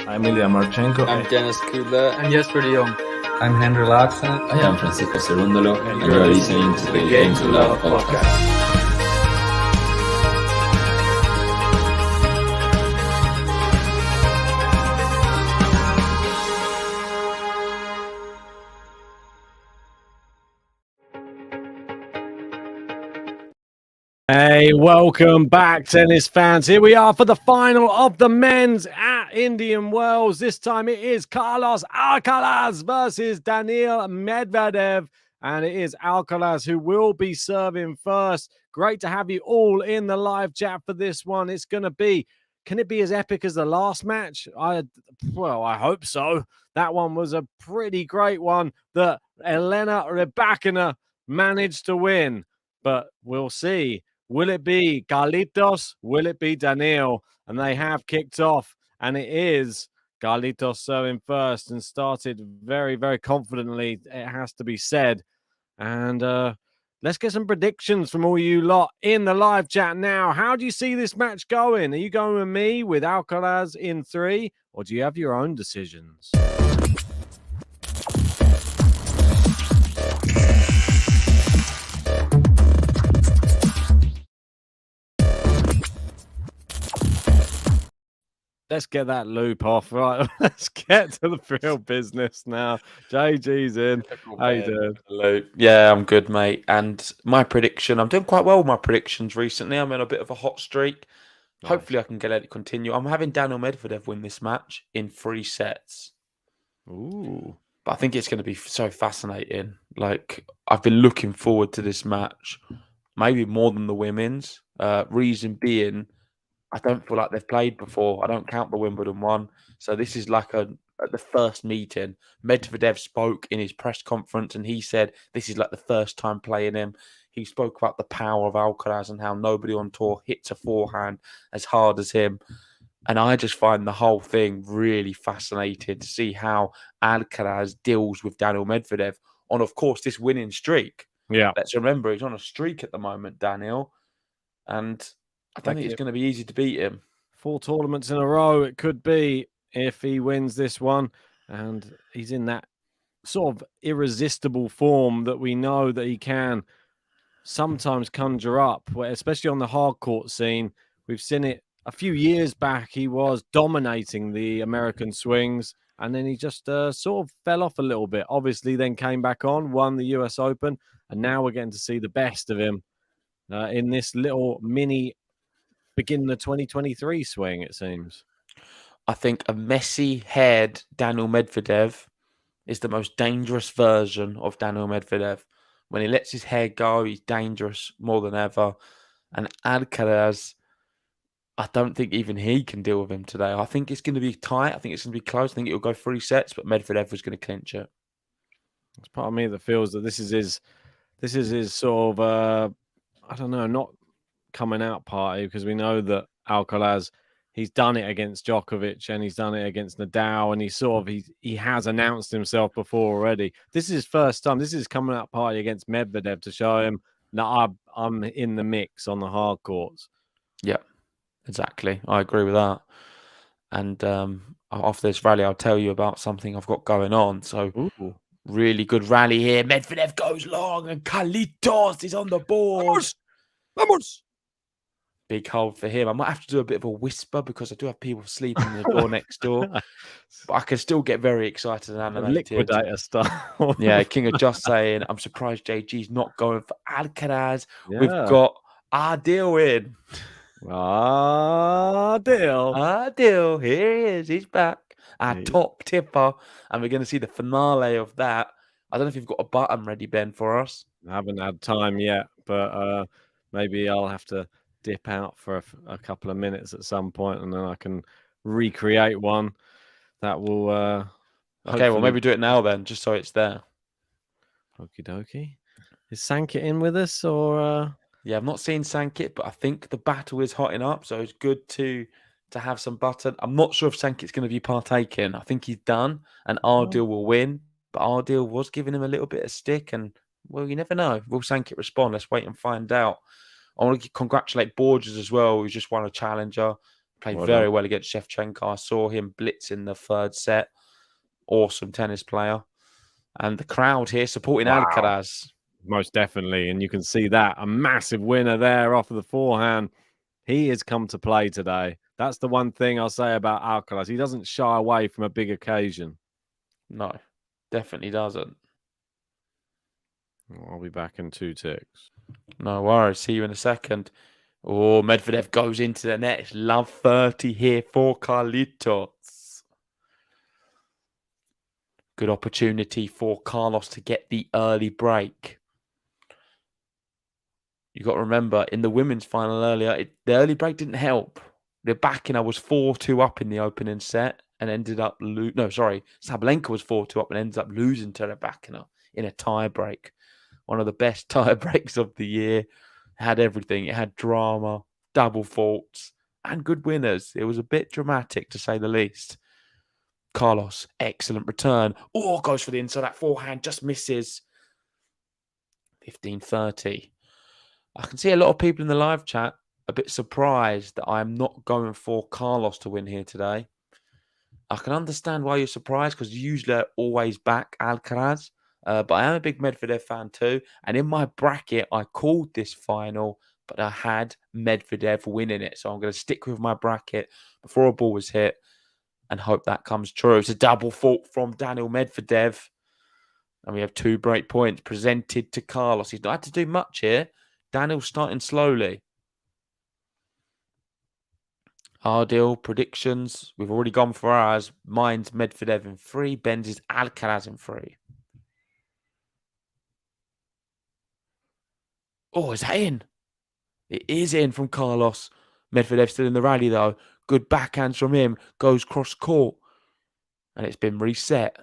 I'm Ilya Marchenko. I'm Dennis Kudla. I'm Jesper de Jong. I'm Henry Laakson. I am Francisco Cerundolo, and you are listening to the Game to Love podcast. Hey, welcome back, tennis fans. Here we are for the final of the men's at Indian Wells. This time it is Carlos Alcaraz versus Daniil Medvedev. And it is Alcaraz who will be serving first. Great to have you all in the live chat for this one. It's going to be, can it be as epic as the last match? I hope so. That one was a pretty great one that Elena Rybakina managed to win. But we'll see. Will it be Carlitos? Will it be Daniil? And they have kicked off. And it is Carlitos serving first and started very, very confidently, it has to be said. And let's get some predictions from all you lot in the live chat now. How do you see this match going? Are you going with me with Alcaraz in 3? Or do you have your own decisions? Let's get that loop off. Right, let's get to the real business now. JG's in. How you doing? Hello. Yeah, I'm good, mate. And my prediction, I'm doing quite well with my predictions recently. I'm in a bit of a hot streak. Nice. Hopefully I can get it to continue. I'm having Daniil Medvedev win this match in 3 sets. Ooh. But I think it's going to be so fascinating. Like, I've been looking forward to this match, maybe more than the women's. Reason being, I don't feel like they've played before. I don't count the Wimbledon one. So this is like the first meeting. Medvedev spoke in his press conference and he said this is like the first time playing him. He spoke about the power of Alcaraz and how nobody on tour hits a forehand as hard as him. And I just find the whole thing really fascinating to see how Alcaraz deals with Daniil Medvedev on, of course, this winning streak. Yeah. Let's remember, he's on a streak at the moment, Daniil. And I don't think it's going to be easy to beat him. 4 tournaments in a row, it could be, if he wins this one. And he's in that sort of irresistible form that we know that he can sometimes conjure up, especially on the hard court scene. We've seen it a few years back. He was dominating the American swings, and then he just sort of fell off a little bit. Obviously, then came back on, won the US Open, and now we're getting to see the best of him in this little mini beginning the 2023 swing, it seems. I think a messy-haired Daniil Medvedev is the most dangerous version of Daniil Medvedev. When he lets his hair go, he's dangerous more than ever. And Alcaraz, I don't think even he can deal with him today. I think it's going to be tight. I think it's going to be close. I think it'll go 3 sets, but Medvedev was going to clinch it. There's part of me that feels that this is his sort of, I don't know, not coming out party, because we know that Alcaraz, he's done it against Djokovic and he's done it against Nadal, and he has announced himself before already. This is his first time. This is coming out party against Medvedev to show him that I'm in the mix on the hard courts. Yeah, exactly. I agree with that. And after this rally, I'll tell you about something I've got going on. So really good rally here. Medvedev goes long and Carlitos is on the board. Vamos! Big hold for him. I might have to do a bit of a whisper because I do have people sleeping in the door next door. But I can still get very excited and animated. Liquidator style. Yeah, King of Just saying, I'm surprised JG's not going for Alcaraz. Yeah. We've got Daniil in. Daniil. Here he is. He's back. Our top tipper. And we're going to see the finale of that. I don't know if you've got a button ready, Ben, for us. I haven't had time yet, but maybe I'll have to dip out for a couple of minutes at some point, and then I can recreate one that will okay, well, maybe do it now then, just so it's there. Okie dokie. Is Sankit in with us, or yeah, I've not seen Sankit, but I think the battle is hotting up, so it's good to have some button. I'm not sure if Sankit's going to be partaking. I think he's done, and Daniil will win, but Daniil was giving him a little bit of stick, and well, you never know. Will Sankit respond? Let's wait and find out. I want to congratulate Borges as well, who's just won a challenger. Played Well very done. well against Shevchenko. I saw him blitz in the third set. Awesome tennis player. And the crowd here supporting Wow. Alcaraz. Most definitely. And you can see that. A massive winner there off of the forehand. He has come to play today. That's the one thing I'll say about Alcaraz. He doesn't shy away from a big occasion. No, definitely doesn't. I'll be back in 2 ticks. No worries. See you in a second. Oh, Medvedev goes into the net. It's love 30 here for Carlitos. Good opportunity for Carlos to get the early break. You got to remember, in the women's final earlier, the early break didn't help. The Bakina was 4-2 up in the opening set and ended up... Sabalenka was 4-2 up and ended up losing to the Bakina in a tie break. One of the best tie breaks of the year. It had everything. It had drama, double faults, and good winners. It was a bit dramatic, to say the least. Carlos, excellent return. Oh, goes for the inside. That forehand just misses. 15-30. I can see a lot of people in the live chat a bit surprised that I am not going for Carlos to win here today. I can understand why you're surprised, because usually I always back Alcaraz. But I am a big Medvedev fan too. And in my bracket, I called this final, but I had Medvedev winning it. So I'm going to stick with my bracket before a ball was hit and hope that comes true. It's a double fault from Daniil Medvedev. And we have 2 break points presented to Carlos. He's not had to do much here. Daniil's starting slowly. Our deal predictions. We've already gone for ours. Mine's Medvedev in 3. Ben's is Alcaraz in 3. Oh, is that in? It is in from Carlos. Medvedev still in the rally though. Good backhands from him. Goes cross court. And it's been reset.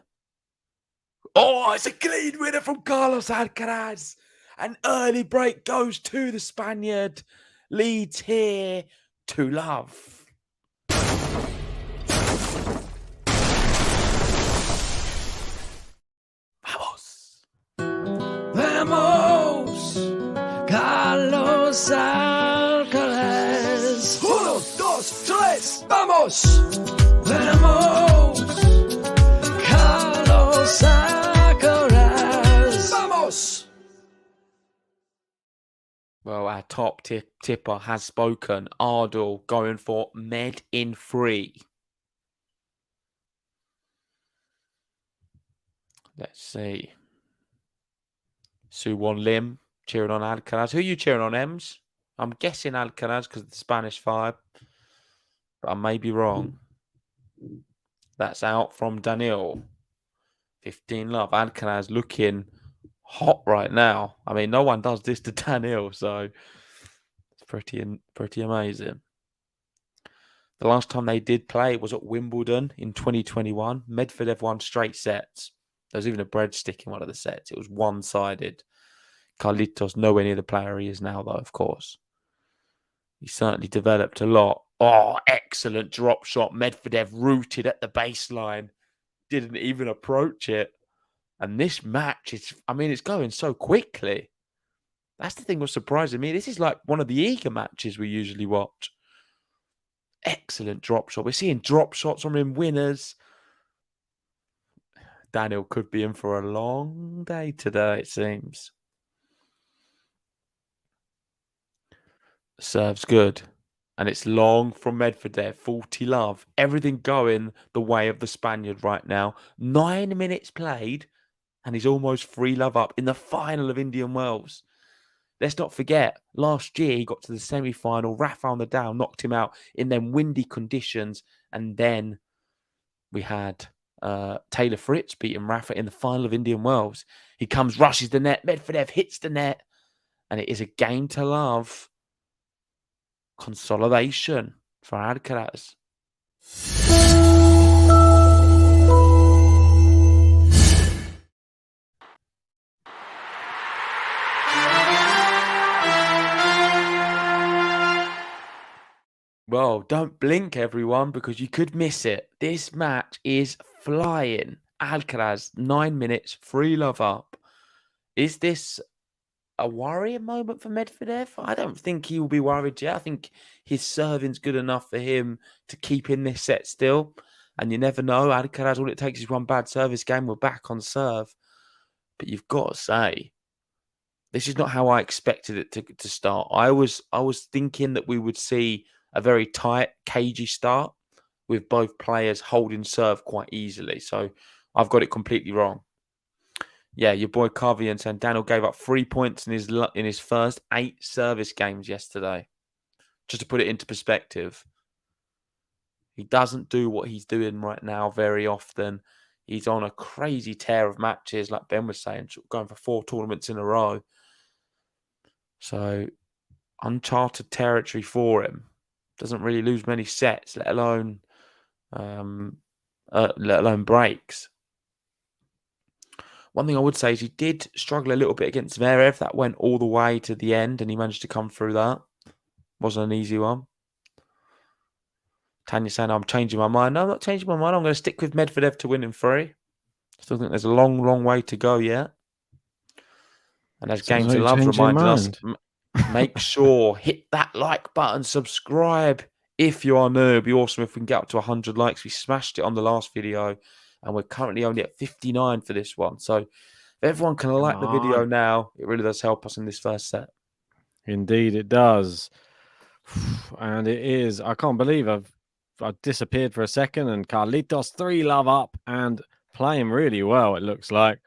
Oh, it's a clean winner from Carlos Alcaraz. An early break goes to the Spaniard. Leads here to love. Vamos. Vamos, Carlos Alcaraz. 1, 2, 3, vamos. Vamos, Carlos Alcaraz. Vamos. Well, our top tipper has spoken. Ardal going for Med in 3. Let's see. Suwon Lim cheering on Alcaraz. Who are you cheering on, Ems? I'm guessing Alcaraz because of the Spanish vibe, but I may be wrong. That's out from Daniil. 15 love. Alcaraz looking hot right now. I mean, no one does this to Daniil, so it's pretty amazing. The last time they did play was at Wimbledon in 2021. Medvedev won straight sets. There was even a breadstick in one of the sets. It was one-sided. Carlitos nowhere near the player he is now, though, of course. He certainly developed a lot. Oh, excellent drop shot. Medvedev rooted at the baseline. Didn't even approach it. And this match, it's going so quickly. That's the thing that's surprising me. This is like one of the eager matches we usually watch. Excellent drop shot. We're seeing drop shots from him, winners. Daniil could be in for a long day today, it seems. Serves good. And it's long from Medvedev. 40 love. Everything going the way of the Spaniard right now. 9 minutes played. And he's almost 3 love up in the final of Indian Wells. Let's not forget, last year he got to the semi-final. Rafael Nadal knocked him out in them windy conditions. And then we had Taylor Fritz beating Rafa in the final of Indian Wells. He comes, rushes the net. Medvedev hits the net. And it is a game to love. Consolidation for Alcaraz. Well, don't blink, everyone, because you could miss it. This match is flying. Alcaraz, 9 minutes, 3 love up. Is this a worrying moment for Medvedev. I don't think he will be worried yet. I think his serving's good enough for him to keep in this set still. And you never know. Alcaraz, all it takes is one bad service game. We're back on serve. But you've got to say, this is not how I expected it to start. I was thinking that we would see a very tight, cagey start with both players holding serve quite easily. So I've got it completely wrong. Yeah, your boy Carvian saying Daniil gave up 3 points in his first 8 service games yesterday. Just to put it into perspective, he doesn't do what he's doing right now very often. He's on a crazy tear of matches, like Ben was saying, going for 4 tournaments in a row. So uncharted territory for him. Doesn't really lose many sets, let alone breaks. One thing I would say is he did struggle a little bit against Zverev. That went all the way to the end, and he managed to come through that. Wasn't an easy one. Tanya saying, I'm changing my mind. No, I'm not changing my mind. I'm going to stick with Medvedev to win in 3. Still think there's a long, long way to go yet. And as Game to Love reminded us, make sure, hit that like button, subscribe if you are new. It'd be awesome if we can get up to 100 likes. We smashed it on the last video, and we're currently only at 59 for this one. So if everyone can like the video now, it really does help us in this first set. Indeed, it does. And it is. I can't believe I disappeared for a second, and Carlitos 3-love up and playing really well, it looks like.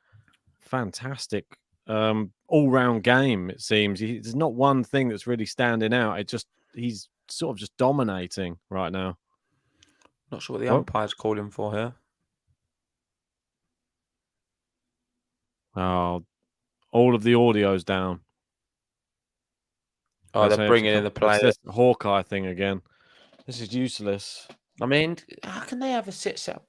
Fantastic all-round game, it seems. There's not one thing that's really standing out. He's sort of just dominating right now. Not sure what the umpire's calling for here. Oh, all of the audio's down. Oh, they're bringing in the player. It's this Hawkeye thing again. This is useless. I mean, how can they have a sit set?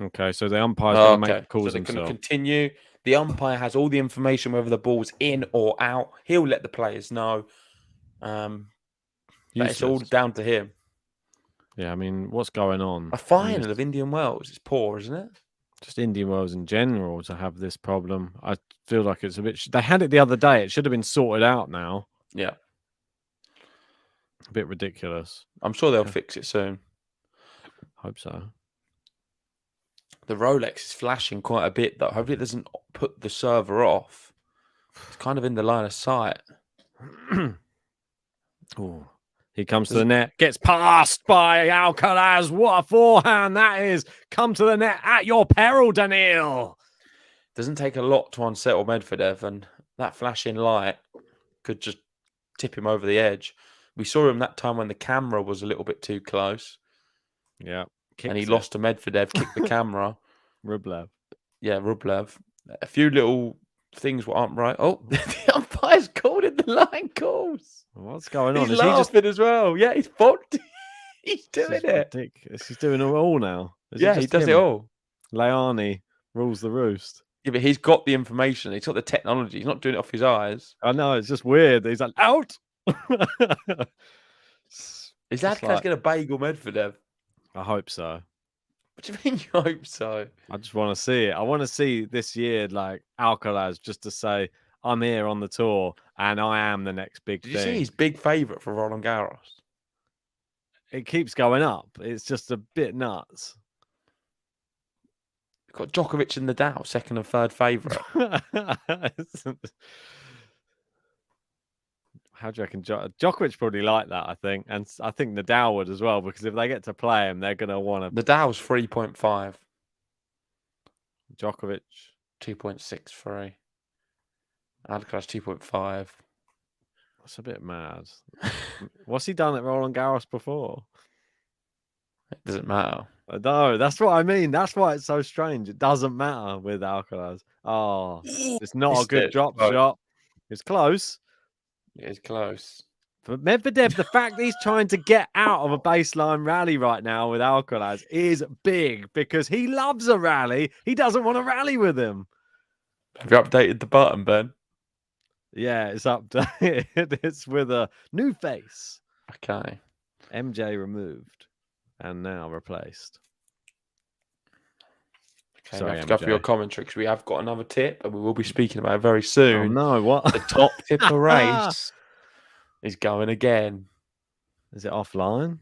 Okay, so the umpire's going to make the calls so they're himself. going to continue. The umpire has all the information, whether the ball's in or out. He'll let the players know. But it's all down to him. Yeah, I mean, what's going on? A final of Indian Wells. It's poor, isn't it? Just Indian Wells in general to have this problem. I feel like it's a bit... They had it the other day. It should have been sorted out now. Yeah. A bit ridiculous. I'm sure they'll fix it soon. Hope so. The Rolex is flashing quite a bit, though. Hopefully it doesn't put the server off. It's kind of in the line of sight. Oh, he comes to the net, gets passed by Alcaraz. What a forehand that is. Come to the net at your peril, Daniil. Doesn't take a lot to unsettle Medvedev, and that flashing light could just tip him over the edge. We saw him that time when the camera was a little bit too close. Yeah. And he lost to Medvedev, kicked the camera. Rublev. Yeah, Rublev. A few little things aren't right. Oh, the umpire's called in the line calls. What's going on? He's laughing as well. Yeah, he's booked. He's doing it. He's doing it all now. He does it all. Leani rules the roost. Yeah, but he's got the information. He's got the technology. He's not doing it off his eyes. I know. It's just weird. He's like, out. Is that guy's going to bagel Medvedev? I hope so. What do you mean you hope so? I just want to see it. I want to see this year, like Alcaraz, just to say, I'm here on the tour and I am the next big thing. Did you see he's big favourite for Roland Garros? It keeps going up. It's just a bit nuts. You've got Djokovic and Nadal, second and third favourite. How do you reckon? Djokovic probably like that, I think. And I think Nadal would as well, because if they get to play him, they're going to want to... Nadal's 3.5. Djokovic? 2.63. Alcaraz 2.5. That's a bit mad. What's he done at Roland Garros before? It doesn't matter. No, that's what I mean. That's why it's so strange. It doesn't matter with Alcaraz. Oh, it's not a good drop shot. It's close. It is close. But Medvedev, the fact that he's trying to get out of a baseline rally right now with Alcaraz is big, because he loves a rally. He doesn't want to rally with him. Have you updated the button, Ben? Yeah, it's updated. It's with a new face. Okay. MJ removed and now replaced. Okay, Sorry, we have to go for your MJ. commentary because we have got another tip and we will be speaking about it very Oh soon. no, what? The top tipper race is going again. Is it offline?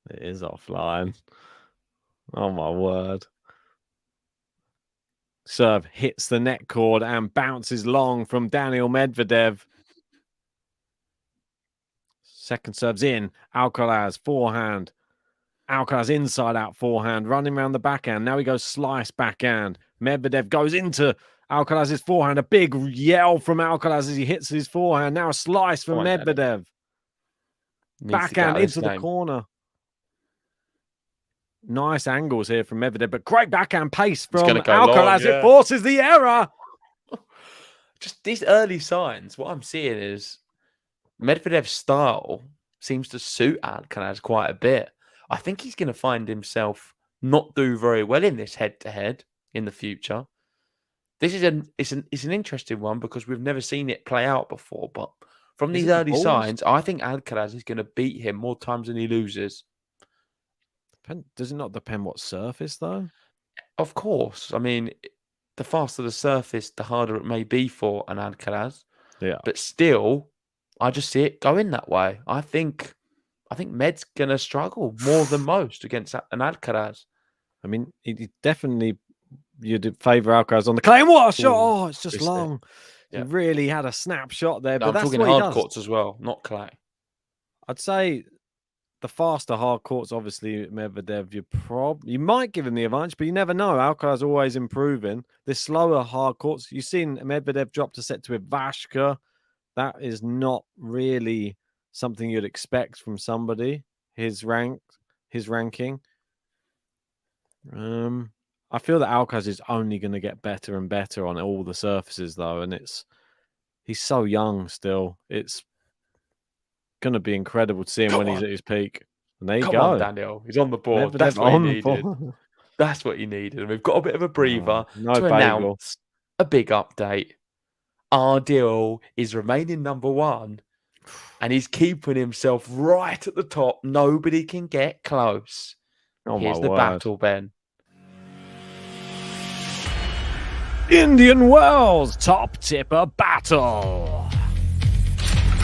It is offline. Oh my word. Serve hits the net cord and bounces long from Daniil Medvedev. Second serve's in. Alcaraz, forehand. Alcaraz inside out forehand, running around the backhand. Now he goes slice backhand. Medvedev goes into Alcaraz's forehand. A big yell from Alcaraz as he hits his forehand. Now a slice from Medvedev. Backhand into the corner. Nice angles here from Medvedev, but great backhand pace from Alcaraz. It forces the error. Just these early signs, what I'm seeing is Medvedev's style seems to suit Alcaraz quite a bit. I think he's going to find himself not do very well in this head-to-head in the future. This is it's an interesting one because we've never seen it play out before. But from these early signs, I think Alcaraz is going to beat him more times than he loses. Does it not depend what surface, though? Of course. I mean, the faster the surface, the harder it may be for an Alcaraz. Yeah. But still, I just see it going that way. I think Med's going to struggle more than most against an Alcaraz. I mean, he definitely, you'd favour Alcaraz on the clay. And what a shot! Oh, it's just long. He really had a snapshot there. No, but I'm that's talking what hard courts as well, not clay. I'd say the faster hard courts, obviously, Medvedev, you might give him the advantage, but you never know. Alcaraz always improving. The slower hard courts, you've seen Medvedev drop to set to Ivashka. That is not really something you'd expect from somebody. His ranking. I feel that Alcaraz is only going to get better and better on all the surfaces, though, and he's so young still. It's going to be incredible to see him when he's at his peak. And there you go. Come on, Daniil. He's on the board. That's what he needed. That's what he needed. And we've got a bit of a breather to announce a big update. Daniil is remaining number one, and he's keeping himself right at the top. Nobody can get close. Here's the battle, Ben. Indian Wells top tipper battle.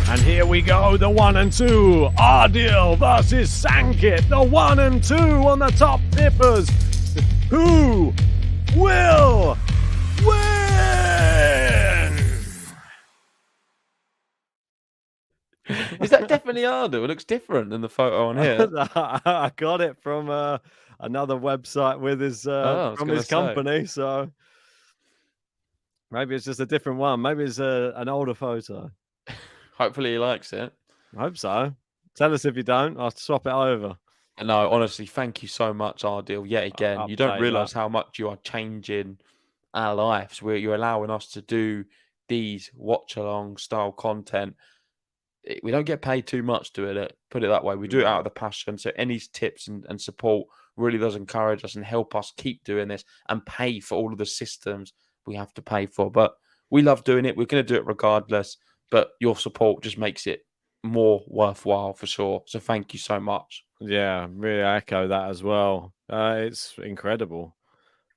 And here we go, the 1 and 2. Ardil versus Sankit, the 1 and 2 on the top tippers. Who will win? Is that definitely Ardil? It looks different than the photo on here. I got it from another website with his from his company, so maybe it's just a different one. Maybe it's an older photo. Hopefully he likes it. I hope so. Tell us if you don't. I'll swap it over. No, honestly, thank you so much, Ardil. Yet again, you don't realise how much you are changing our lives. Where you're allowing us to do these watch-along style content. We don't get paid too much to it. Put it that way. We do it out of the passion. So any tips and support really does encourage us and help us keep doing this and pay for all of the systems we have to pay for. But we love doing it. We're going to do it regardless. But your support just makes it more worthwhile for sure. So thank you so much. Yeah, really echo that as well. It's incredible.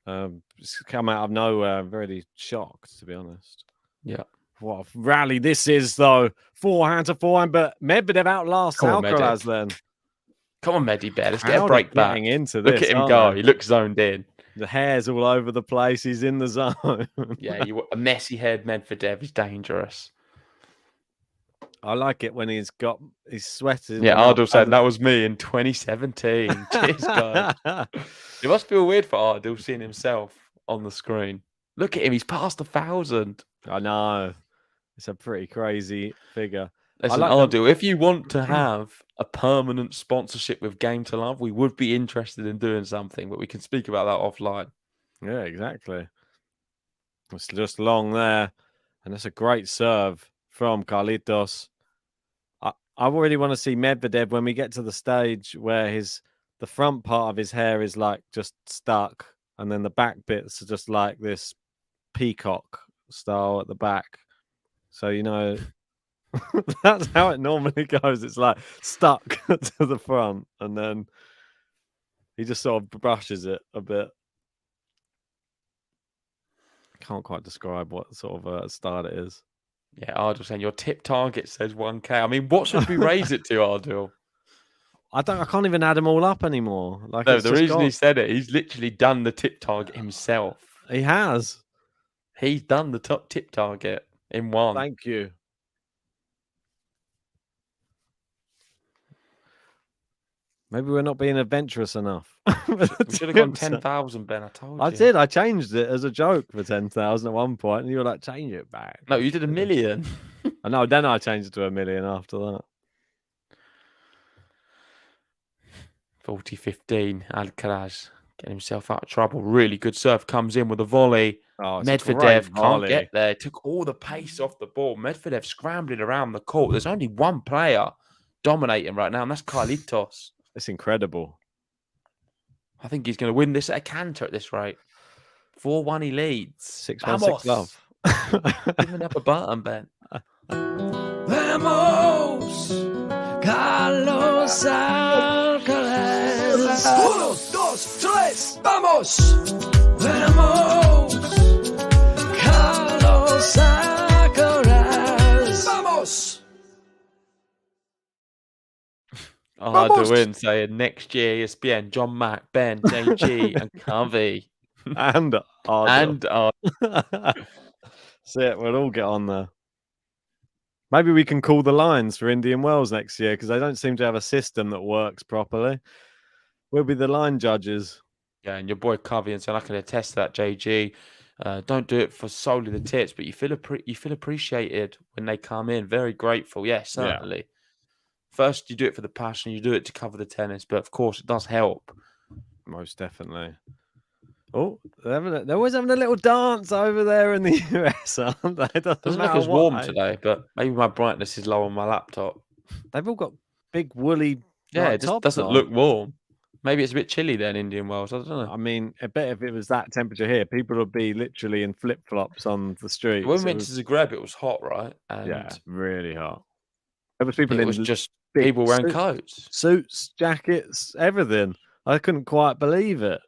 It's come out of nowhere. I'm really shocked, to be honest. Yeah. What a rally this is, though. Forehand to forehand, but Medvedev outlasts Alcaraz then. Come on, Medvedev. Let's get a break back. Into this, look at him go. He looks zoned in. The hair's all over the place. He's in the zone. Yeah, a messy-haired Medvedev is dangerous. I like it when he's sweating. Yeah, Ardil said that was me in 2017. Cheers, guys. It must feel weird for Ardil seeing himself on the screen. Look at him. He's past 1,000. I know. It's a pretty crazy figure. Listen, Ardil, if you want to have a permanent sponsorship with Game to Love, we would be interested in doing something, but we can speak about that offline. Yeah, exactly. It's just long there. And that's a great serve from Carlitos. I really want to see Medvedev when we get to the stage where the front part of his hair is like just stuck, and then the back bits are just like this peacock style at the back. So that's how it normally goes. It's like stuck to the front, and then he just sort of brushes it a bit. Can't quite describe what sort of start it is. Yeah, Ardil saying your tip target says 1K. I mean, what should we raise it to, Ardil? I can't even add them all up anymore. Like, No, it's the just reason he got... said it, he's literally done the tip target himself. He has. He's done the top tip target in one. Thank you. Maybe we're not being adventurous enough. We should have gone 10,000, Ben. I told you. I did. I changed it as a joke for 10,000 at one point, and you were like, change it back. No, you did 1 million. I know. Then I changed it to 1 million after that. 40-15. Alcaraz getting himself out of trouble. Really good serve. Comes in with a volley. Oh, it's a Medvedev great can't volley. get there. Took all the pace off the ball. Medvedev scrambling around the court. There's only one player dominating right now, and that's Carlitos. It's incredible. I think he's going to win this at a canter at this rate. 4-1 he leads. 6-1, 6-love. Give him up a button, Ben. Vamos, Carlos Alcaraz. 1, 2, 3, vamos. Vamos, Carlos Alcaraz. Vamos. Hard to win saying next year ESPN, John Mack, Ben, JG, and Covey. And And See it, we'll all get on there. Maybe we can call the lines for Indian Wells next year because they don't seem to have a system that works properly. We'll be the line judges. yeah, and your boy Covey, and so I can attest to that, JG. Don't do it for solely the tits, but you feel appreciated when they come in. Very grateful. Yeah, certainly. First, you do it for the passion. You do it to cover the tennis, but of course, it does help. Most definitely. Oh, they're always having a little dance over there in the US, aren't they? Doesn't look as warm today, but maybe my brightness is low on my laptop. They've all got big woolly. Yeah, it just doesn't look warm. Maybe it's a bit chilly there in Indian Wells. I don't know. I mean, I bet if it was that temperature here, people would be literally in flip flops on the street. When we went to Zagreb, it was hot, right? And yeah, really hot. There was people it in was just people wearing coats, suits, jackets, everything. I couldn't quite believe it.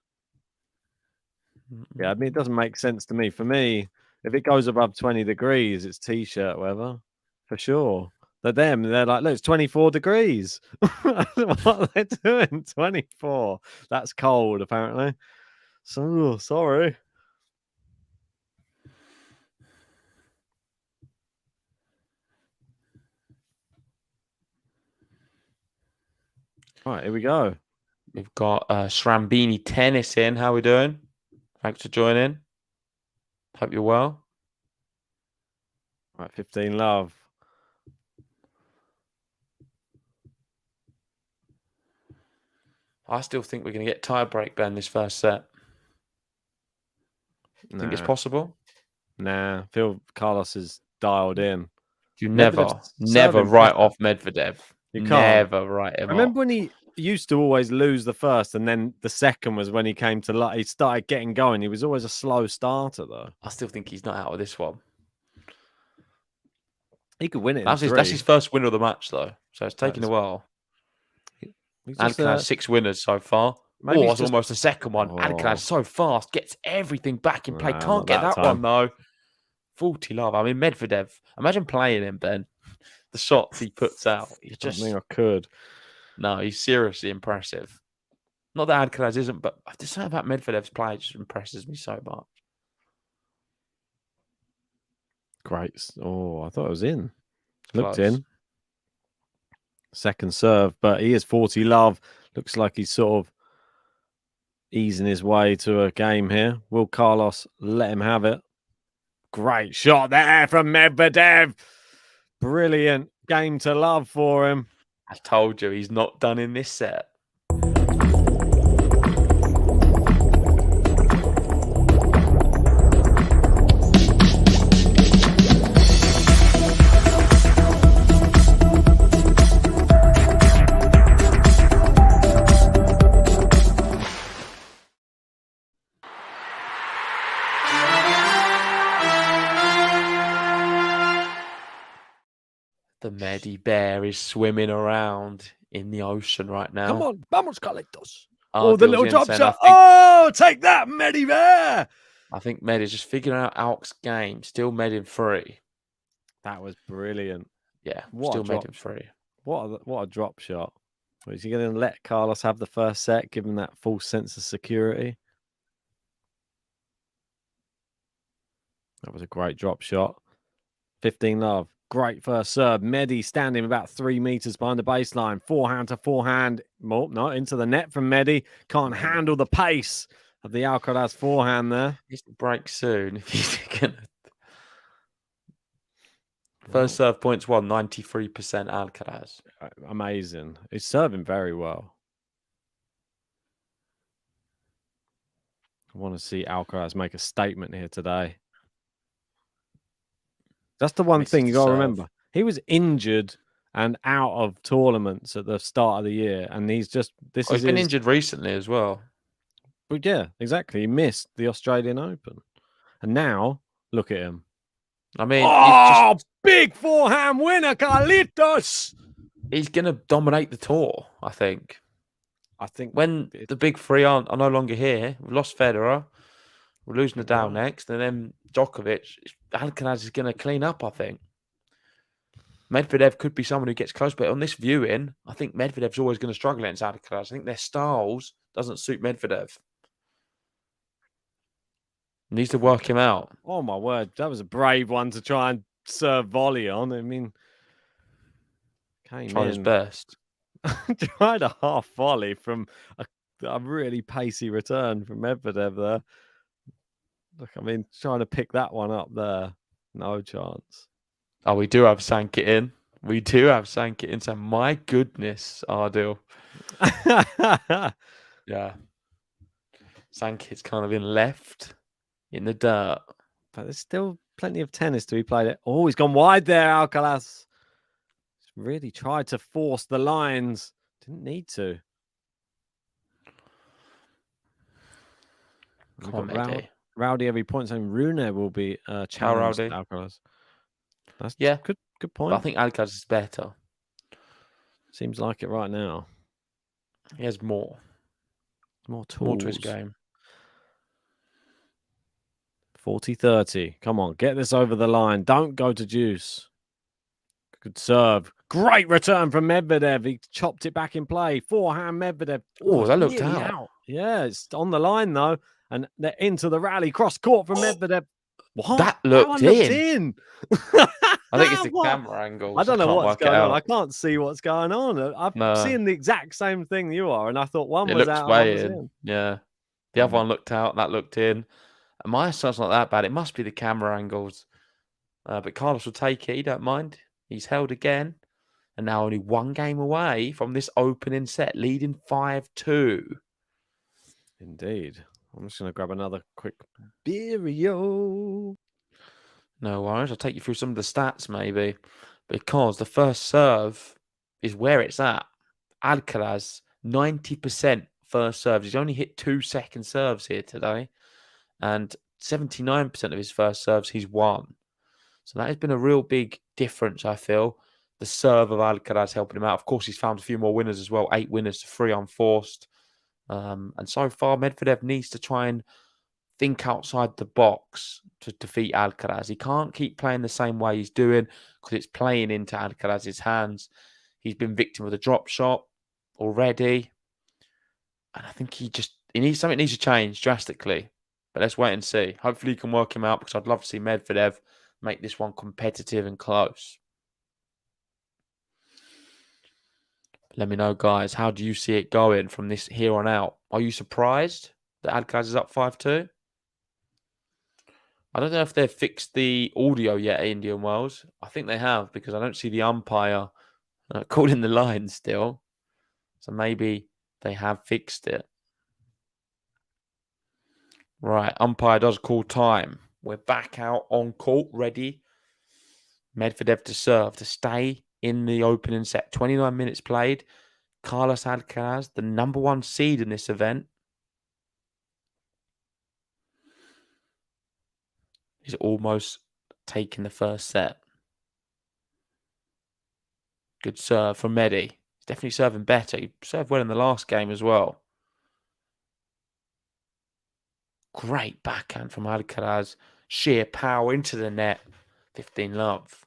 Yeah, I mean, it doesn't make sense to me. For me, if it goes above 20 degrees, it's t-shirt, whatever, for sure. They're like, look, it's 24 degrees. What are they doing? 24. That's cold, apparently. So, sorry. All right, here we go. We've got Srambini Tennis in. How we doing? Thanks for joining. Hope you're well. All right, 15 love. I still think we're going to get tie break, Ben, this first set. Think it's possible? Nah, I feel Carlos is dialed in. You never write off Medvedev. You can't. Never write him off. Remember when he used to always lose the first, and then the second was when he came to he started getting going. He was always a slow starter, though. I still think he's not out of this one. He could win it. That's his first win of the match, though. So it's taken a while. Alcaraz 6 winners so far. It's almost the second one. Alcaraz so fast, gets everything back in play. Can't get that one, though. 40 love. I mean, Medvedev. Imagine playing him, Ben. The shots he puts out. I think I could. No, he's seriously impressive. Not that Alcaraz isn't, but just something about Medvedev's play just impresses me so much. Great. Oh, I thought it was in. Close. Looked in. Second serve, but he is 40 love. Looks like he's sort of easing his way to a game here. Will Carlos let him have it? Great shot there from Medvedev. Brilliant game to love for him. I told you he's not done in this set. The Medi Bear is swimming around in the ocean right now. Come on, vamos, Carlitos. Oh, the little drop shot. Oh, take that, Medvedev. I think Med is just figuring out Alc's game. Still Med in 3. That was brilliant. Yeah, What still a Med drop. in 3. What a drop shot. Is he going to let Carlos have the first set, give him that false sense of security? That was a great drop shot. 15 love. Great first serve. Medi standing about 3 meters behind the baseline. Forehand to forehand. Well, no, into the net from Medi. Can't handle the pace of the Alcaraz forehand there. He's to break soon. If he's going to. First serve points won 93% Alcaraz. Amazing. He's serving very well. I want to see Alcaraz make a statement here today. That's the one thing you got to remember. He was injured and out of tournaments at the start of the year, and he's been injured recently as well. But yeah, exactly. He missed the Australian Open, and now look at him. I mean, big forehand winner, Carlitos. He's going to dominate the tour, I think. When the big three are no longer here, we've lost Federer, we're losing Nadal next, and then Djokovic. Alcaraz is going to clean up, I think. Medvedev could be someone who gets close, but on this viewing, I think Medvedev's always going to struggle against Alcaraz. I think their styles doesn't suit Medvedev. Needs to work him out. Oh, my word. That was a brave one to try and serve volley on. I mean, tried his best. Tried a half volley from a really pacey return from Medvedev there. Look, I mean, trying to pick that one up there. No chance. Oh, we do have sank it in. We do have sank it in. So, my goodness, Ardil. Yeah. Sank it's kind of in left in the dirt. But there's still plenty of tennis to be played. Oh, he's gone wide there, Alcaraz. He's really tried to force the lines. Didn't need to. Come on, Rowdy every point saying Rune will be challenged Alcaraz. That's good point. But I think Alcaraz is better. Seems like it right now. He has more. More tools. More to his game. 40-30. Come on, get this over the line. Don't go to juice. Good serve. Great return from Medvedev. He chopped it back in play. Forehand Medvedev. Oh, that looked out. Yeah, it's on the line though. And they're into the rally. Cross court from Medvedev. What? That looked in. I think it's the What? camera angle. I don't know what's going on. I can't see what's going on. I'm seeing the exact same thing you are, and I thought one was out. Way in. Yeah. The other one looked out, that looked in. And my eyesight's not that bad. It must be the camera angles. But Carlos will take it. He don't mind. He's held again. And now only one game away from this opening set, leading 5-2. Indeed. I'm just going to grab another quick beerio. No worries. I'll take you through some of the stats, maybe. Because the first serve is where it's at. Alcaraz, 90% first serves. He's only hit 2 second serves here today. And 79% of his first serves he's won. So that has been a real big difference, I feel. The serve of Alcaraz helping him out. Of course, he's found a few more winners as well. 8 winners to 3 unforced. And so far, Medvedev needs to try and think outside the box to defeat Alcaraz. He can't keep playing the same way he's doing because it's playing into Alcaraz's hands. He's been victim of the drop shot already. And I think something needs to change drastically. But let's wait and see. Hopefully he can work him out because I'd love to see Medvedev make this one competitive and close. Let me know, guys. How do you see it going from this here on out? Are you surprised that Alcaraz is up 5-2? I don't know if they've fixed the audio yet at Indian Wells. I think they have because I don't see the umpire calling the line still. So maybe they have fixed it. Right, umpire does call time. We're back out on court, ready. Medvedev to serve, to stay in the opening set. 29 minutes played. Carlos Alcaraz, the number 1 seed in this event. He's almost taking the first set. Good serve from Medi. He's definitely serving better. He served well in the last game as well. Great backhand from Alcaraz. Sheer power into the net. 15-love.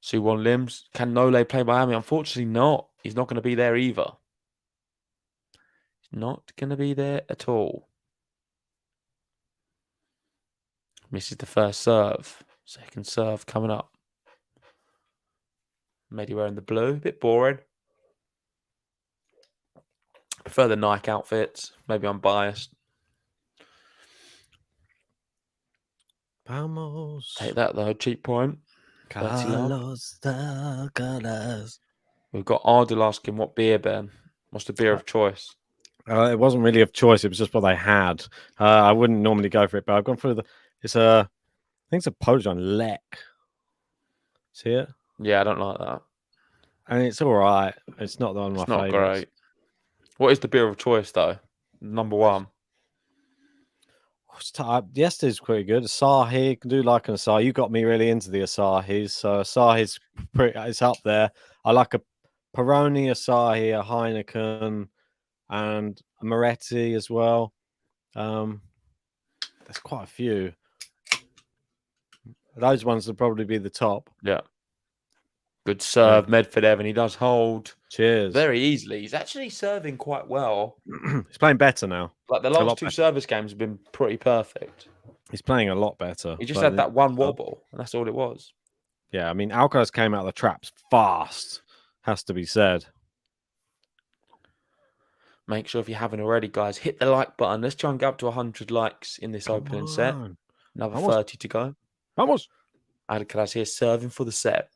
Suwon Lims. Can Nole play Miami? Unfortunately not. He's not going to be there either. He's not going to be there at all. Misses the first serve. Second serve coming up. Medi wearing the blue. A bit boring. Prefer the Nike outfits. Maybe I'm biased. Vamos. Take that though. Cheap point. Carlos Alcaraz. We've got Ardil asking what beer, Ben? What's the beer of choice? It wasn't really of choice. It was just what they had. I wouldn't normally go for it, but I've gone for I think it's a Polish one, Lek. See it? Yeah, I don't like that. And it's all right. It's not one of my It's not favorites. great. What is the beer of choice though? Number one. Yesterday's pretty good. Asahi, you can do like an Asahi. You got me really into the Asahis. So Asahi's it's up there. I like a Peroni Asahi, a Heineken, and a Moretti as well. There's quite a few. Those ones would probably be the top. Yeah. Good serve, Medvedev, and he does hold. Cheers. Very easily. He's actually serving quite well. He's playing better now. Like the last two service games have been pretty perfect. He's playing a lot better. He just had that one wobble, and that's all it was. Yeah, I mean, Alcaraz came out of the traps fast, has to be said. Make sure if you haven't already, guys, hit the like button. Let's try and get up to 100 likes in this opening set. Another 30 to go. Vamos. Alcaraz here serving for the set.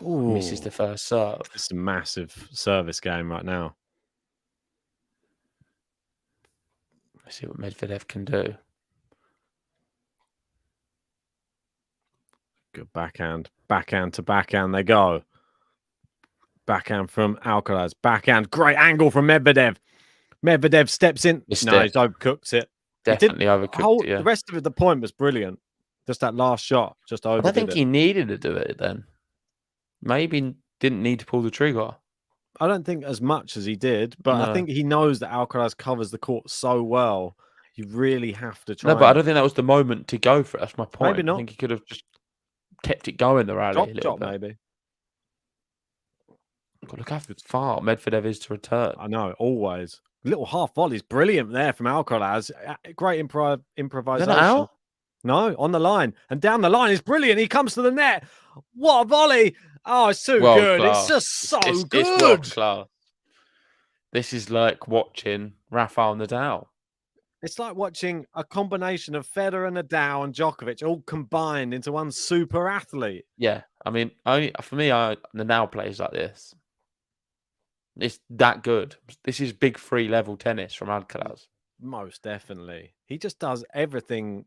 Ooh. Misses the first serve. It's a massive service game right now. Let's see what Medvedev can do. Good backhand. Backhand to backhand they go. Backhand from Alcaraz. Backhand. Great angle from Medvedev. Medvedev steps in. He's overcooked it. Definitely overcooked it, yeah. The rest of the point was brilliant. Just that last shot. Just overdid I don't think he needed to do it then. Maybe didn't need to pull the trigger. I don't think as much as he did, but I think he knows that Alcaraz covers the court so well. You really have to try. No, but I don't think that was the moment to go for it. That's my point. Maybe not. I think he could have just kept it going the rally a little bit. Maybe. God, look how far Medvedev is to return. I know, always. Little half volley's brilliant there from Alcaraz. Great improvisation. No, on the line. And down the line is brilliant. He comes to the net. What a volley. Oh, it's so good. It's just so good. It's world class. This is like watching Rafael Nadal. It's like watching a combination of Federer, Nadal, and Djokovic all combined into one super athlete. Yeah, I mean, for me, Nadal plays like this. It's that good. This is big free level tennis from Alcaraz. Most definitely. He just does everything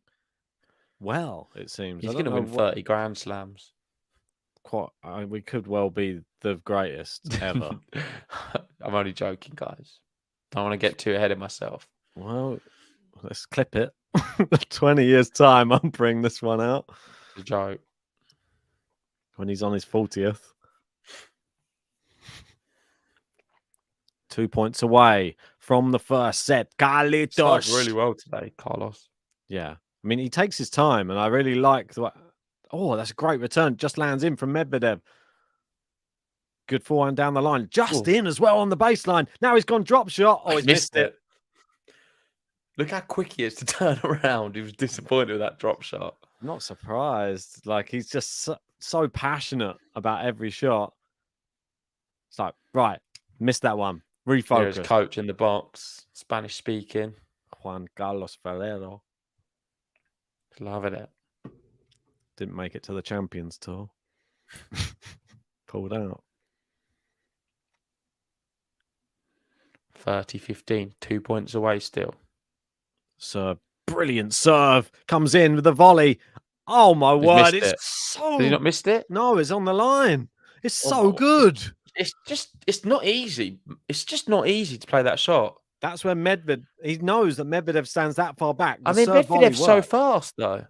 well, it seems. He's going to win 30 Grand Slams. We could well be the greatest ever. I'm only joking, guys. Don't want to get too ahead of myself. Well, let's clip it. 20 years' time, I'll bring this one out. It's a joke. When he's on his 40th. 2 points away from the first set. Carlitos. Started really well today, Carlos. Yeah. I mean, he takes his time, and I really like the... Oh, that's a great return. Just lands in from Medvedev. Good forehand down the line. Just in as well on the baseline. Now he's gone drop shot. Oh, he's missed it. Look how quick he is to turn around. He was disappointed with that drop shot. Not surprised. Like, he's just so passionate about every shot. It's like, right, missed that one. Refocus. Here's coach in the box, Spanish speaking. Juan Carlos Ferrero. Loving it. Didn't make it to the Champions Tour. Pulled out. 30-15. 2 points away still. Serve. Brilliant serve. Comes in with the volley. Oh, my word. It's so... Did he not missed it? No, it's on the line. It's so good. It's not easy. It's just not easy to play that shot. That's where he knows that Medvedev stands that far back. I mean, Medvedev's so fast, though.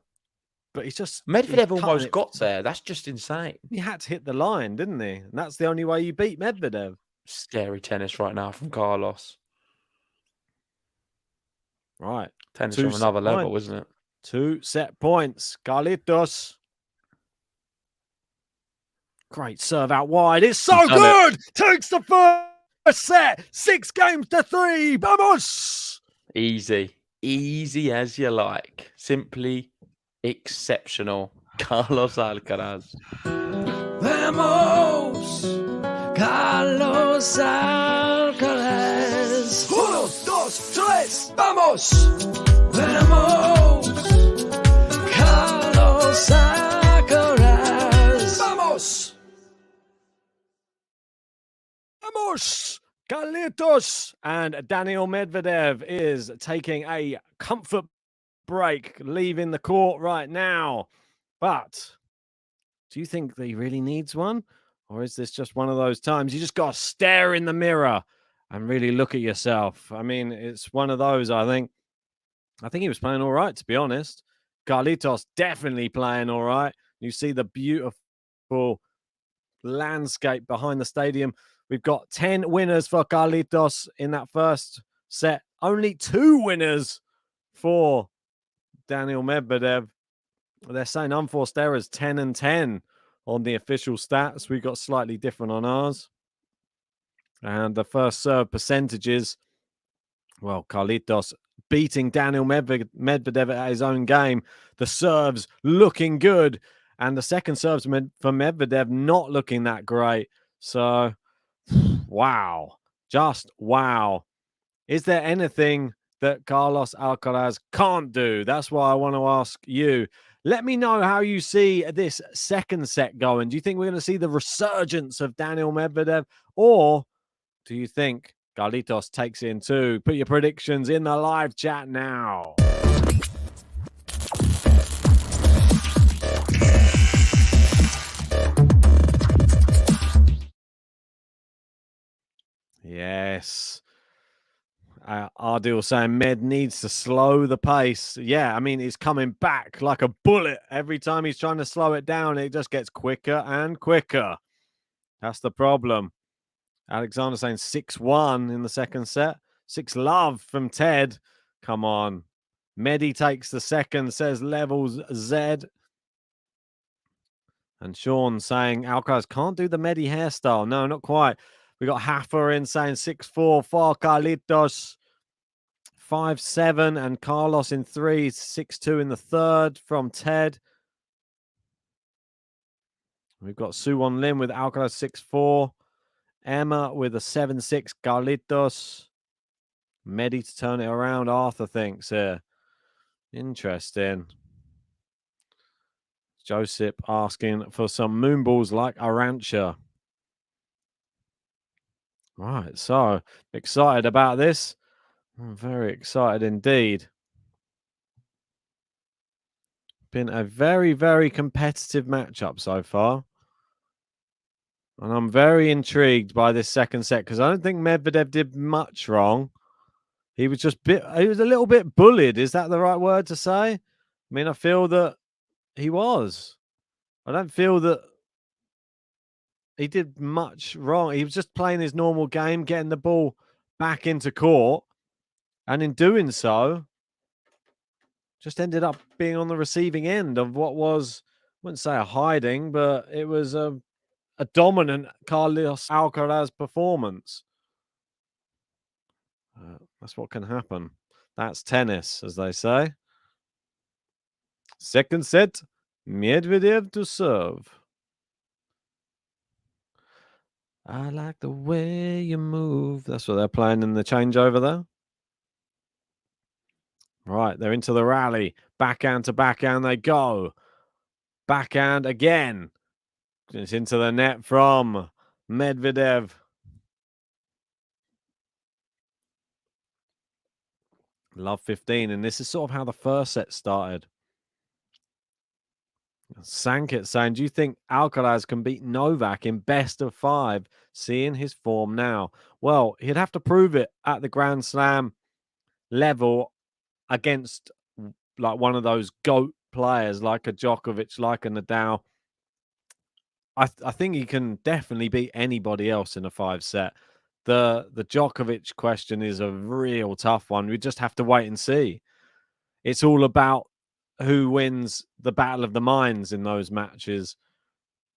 But Medvedev almost got there. That's just insane. He had to hit the line, didn't he? And that's the only way you beat Medvedev. Scary tennis right now from Carlos. Right. Tennis Two from set another level, points. isn't it? 2 set points. Carlitos. Great serve out wide. It's so He's done good. Takes the first set. 6-3. Vamos. Easy. Easy as you like. Simply exceptional. Carlos Alcaraz. Vamos, Carlos Alcaraz. 1, 2, 3, vamos. Vamos, Carlos Alcaraz. Vamos. Vamos. Carlitos. And Daniil Medvedev is taking a comfort break, leaving the court right now. But do you think that he really needs one? Or is this just one of those times you just got to stare in the mirror and really look at yourself? I mean, it's one of those, I think. I think he was playing all right, to be honest. Carlitos definitely playing all right. You see the beautiful landscape behind the stadium. We've got 10 winners for Carlitos in that first set. Only 2 winners for Daniil Medvedev. They're saying unforced errors 10 and 10 on the official stats. We got slightly different on ours. And the first serve percentages, well, Carlitos beating Daniil Medvedev at his own game. The serves looking good. And the second serves for Medvedev not looking that great. So, wow. Just wow. Is there anything that Carlos Alcaraz can't do? That's what I want to ask you. Let me know how you see this second set going. Do you think we're going to see the resurgence of Daniil Medvedev? Or do you think Carlitos takes it in 2? Put your predictions in the live chat now. Yes. Ardil saying Med needs to slow the pace. Yeah, I mean, he's coming back like a bullet. Every time he's trying to slow it down, it just gets quicker and quicker. That's the problem. Alexander saying 6-1 in the second set. 6-love from Ted. Come on. Medi takes the second, says levels Z. And Sean saying Alcaraz can't do the Medi hairstyle. No, not quite. We got Haffer in saying 6-4 for Carlitos. 5-7 and Carlos in 3, 6-2 in the third from Ted. We've got Suwon Lim with Alcaraz 6-4. Emma with a 7-6 Carlitos. Medi to turn it around, Arthur thinks here. Interesting. Joseph asking for some moonballs like Arancha. Right, so excited about this. I'm very excited indeed. Been a very, very competitive matchup so far. And I'm very intrigued by this second set because I don't think Medvedev did much wrong. He was just he was a little bit bullied. Is that the right word to say? I mean, I feel that he was. I don't feel that he did much wrong. He was just playing his normal game, getting the ball back into court. And in doing so, just ended up being on the receiving end of what was, I wouldn't say a hiding, but it was a dominant Carlos Alcaraz performance. That's what can happen. That's tennis, as they say. Second set, Medvedev to serve. I like the way you move. That's what they're playing in the changeover there. Right, they're into the rally. Backhand to backhand they go. Backhand again. It's into the net from Medvedev. Love 15. And this is sort of how the first set started. Sankit saying, do you think Alcaraz can beat Novak in best of 5, seeing his form now? Well, he'd have to prove it at the Grand Slam level against like one of those GOAT players like a Djokovic, like a Nadal. I think he can definitely beat anybody else in a 5 set. the Djokovic question is a real tough one. We just have to wait and see. It's all about who wins the battle of the minds in those matches,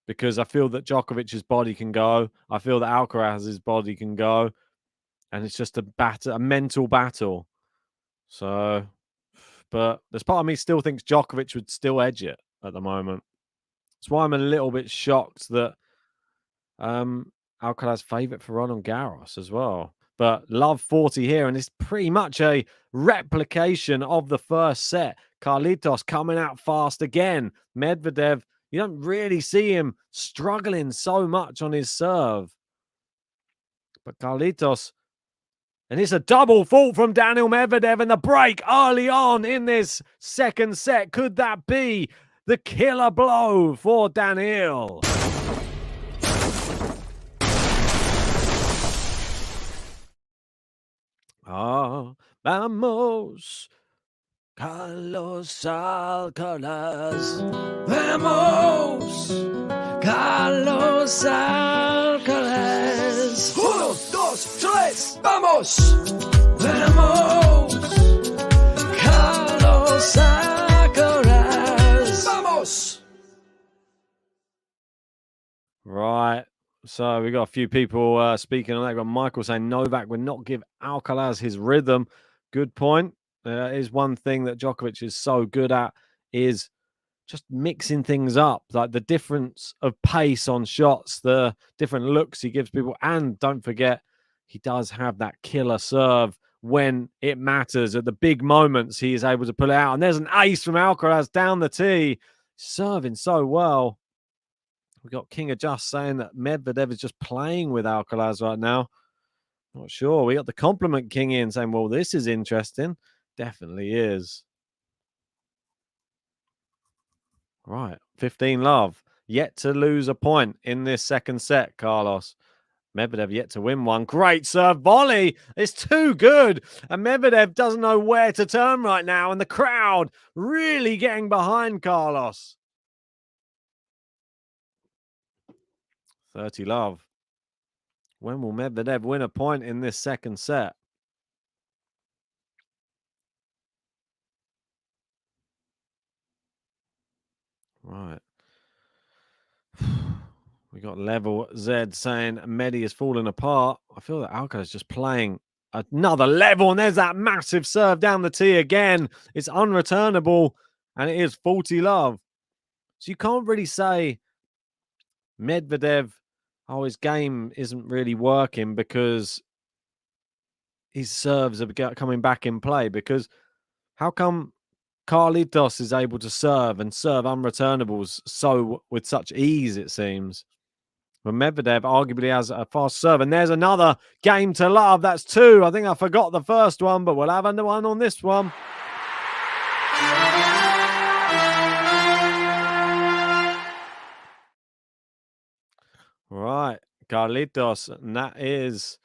because I feel that Djokovic's body can go. I feel that Alcaraz's body can go, and it's just a mental battle. So, but there's part of me still thinks Djokovic would still edge it at the moment. That's why I'm a little bit shocked that Alcaraz favourite for Roland Garros as well. But love 40 here, and it's pretty much a replication of the first set. Carlitos coming out fast again. Medvedev, you don't really see him struggling so much on his serve. But Carlitos, and it's a double fault from Daniil Medvedev in the break early on in this second set. Could that be the killer blow for Daniil? Ah, vamos, Carlos Alcaraz. Vamos, Carlos Alcaraz. 1, 2, 3, vamos. Vamos, Carlos Alcaraz. Vamos. Right. So we got a few people speaking on that. We've got Michael saying Novak would not give Alcaraz his rhythm. Good point. Is one thing that Djokovic is so good at, is just mixing things up, like the difference of pace on shots, the different looks he gives people. And don't forget, he does have that killer serve when it matters. At the big moments, he is able to pull it out. And there's an ace from Alcaraz down the tee, serving so well. We got King of Just saying that Medvedev is just playing with Alcaraz right now. Not sure. We got the compliment king in saying, well, this is interesting. Definitely is. Right. 15 love. Yet to lose a point in this second set, Carlos. Medvedev yet to win one. Great serve volley. It's too good. And Medvedev doesn't know where to turn right now. And the crowd really getting behind Carlos. 30 love. When will Medvedev win a point in this second set? Right. We got Level Z saying Medi is falling apart. I feel that Alcaraz is just playing another level, and there's that massive serve down the tee again. It's unreturnable, and it is 40 love. So you can't really say Medvedev, oh, his game isn't really working because his serves are coming back in play. Because how come Carlitos is able to serve unreturnables so with such ease, it seems? But Medvedev arguably has a fast serve. And there's another game to love. That's 2. I think I forgot the first one, but we'll have another one on this one. Right. Carlitos. And that is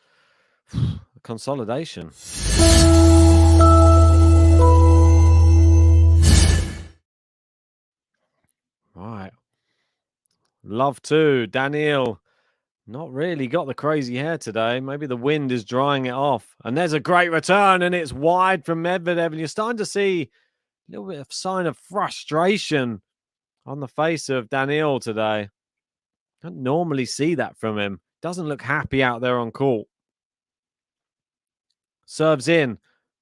consolidation. Right. Love 2. Daniil. Not really got the crazy hair today. Maybe the wind is drying it off. And there's a great return, and it's wide from Medvedev. And you're starting to see a little bit of sign of frustration on the face of Daniil today. Don't normally see that from him. Doesn't look happy out there on court. Serves in.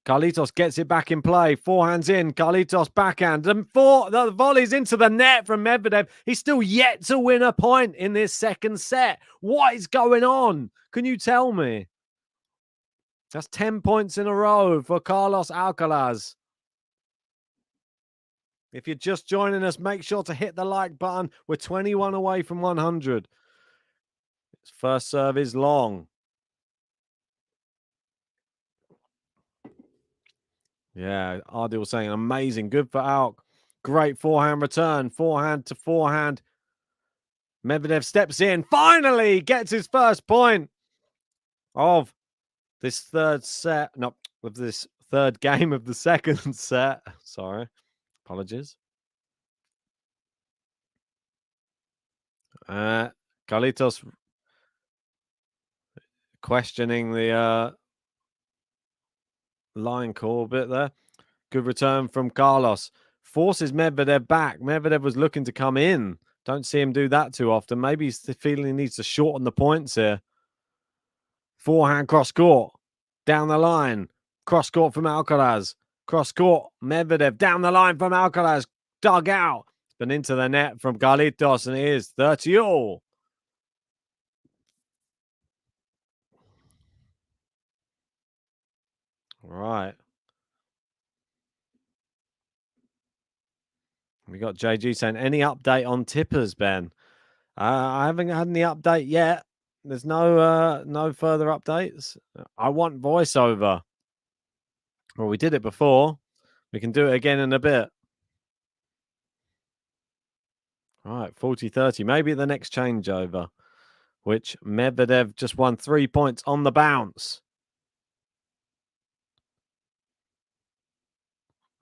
Carlitos gets it back in play. Forehands in. Carlitos backhand. And the volleys into the net from Medvedev. He's still yet to win a point in this second set. What is going on? Can you tell me? That's 10 points in a row for Carlos Alcaraz. If you're just joining us, make sure to hit the like button. We're 21 away from 100. His first serve is long. Yeah, Ardil was saying amazing. Good for Alk. Great forehand return. Forehand to forehand. Medvedev steps in. Finally gets his first point of this third set. No, of this third game of the second set. Sorry. Apologies. Carlitos questioning the line call a bit there. Good return from Carlos. Forces Medvedev back. Medvedev was looking to come in. Don't see him do that too often. Maybe he's feeling he needs to shorten the points here. Forehand cross court. Down the line. Cross court from Alcaraz. Cross court. Medvedev down the line from Alcaraz. Dug out. It's been into the net from Carlitos, and it is 30-all. Right. We got JG saying, any update on tippers, Ben? I haven't had any update yet. There's no further updates. I want voiceover. Well, we did it before. We can do it again in a bit. All right, 40-30. Maybe the next changeover, which Medvedev just won 3 points on the bounce.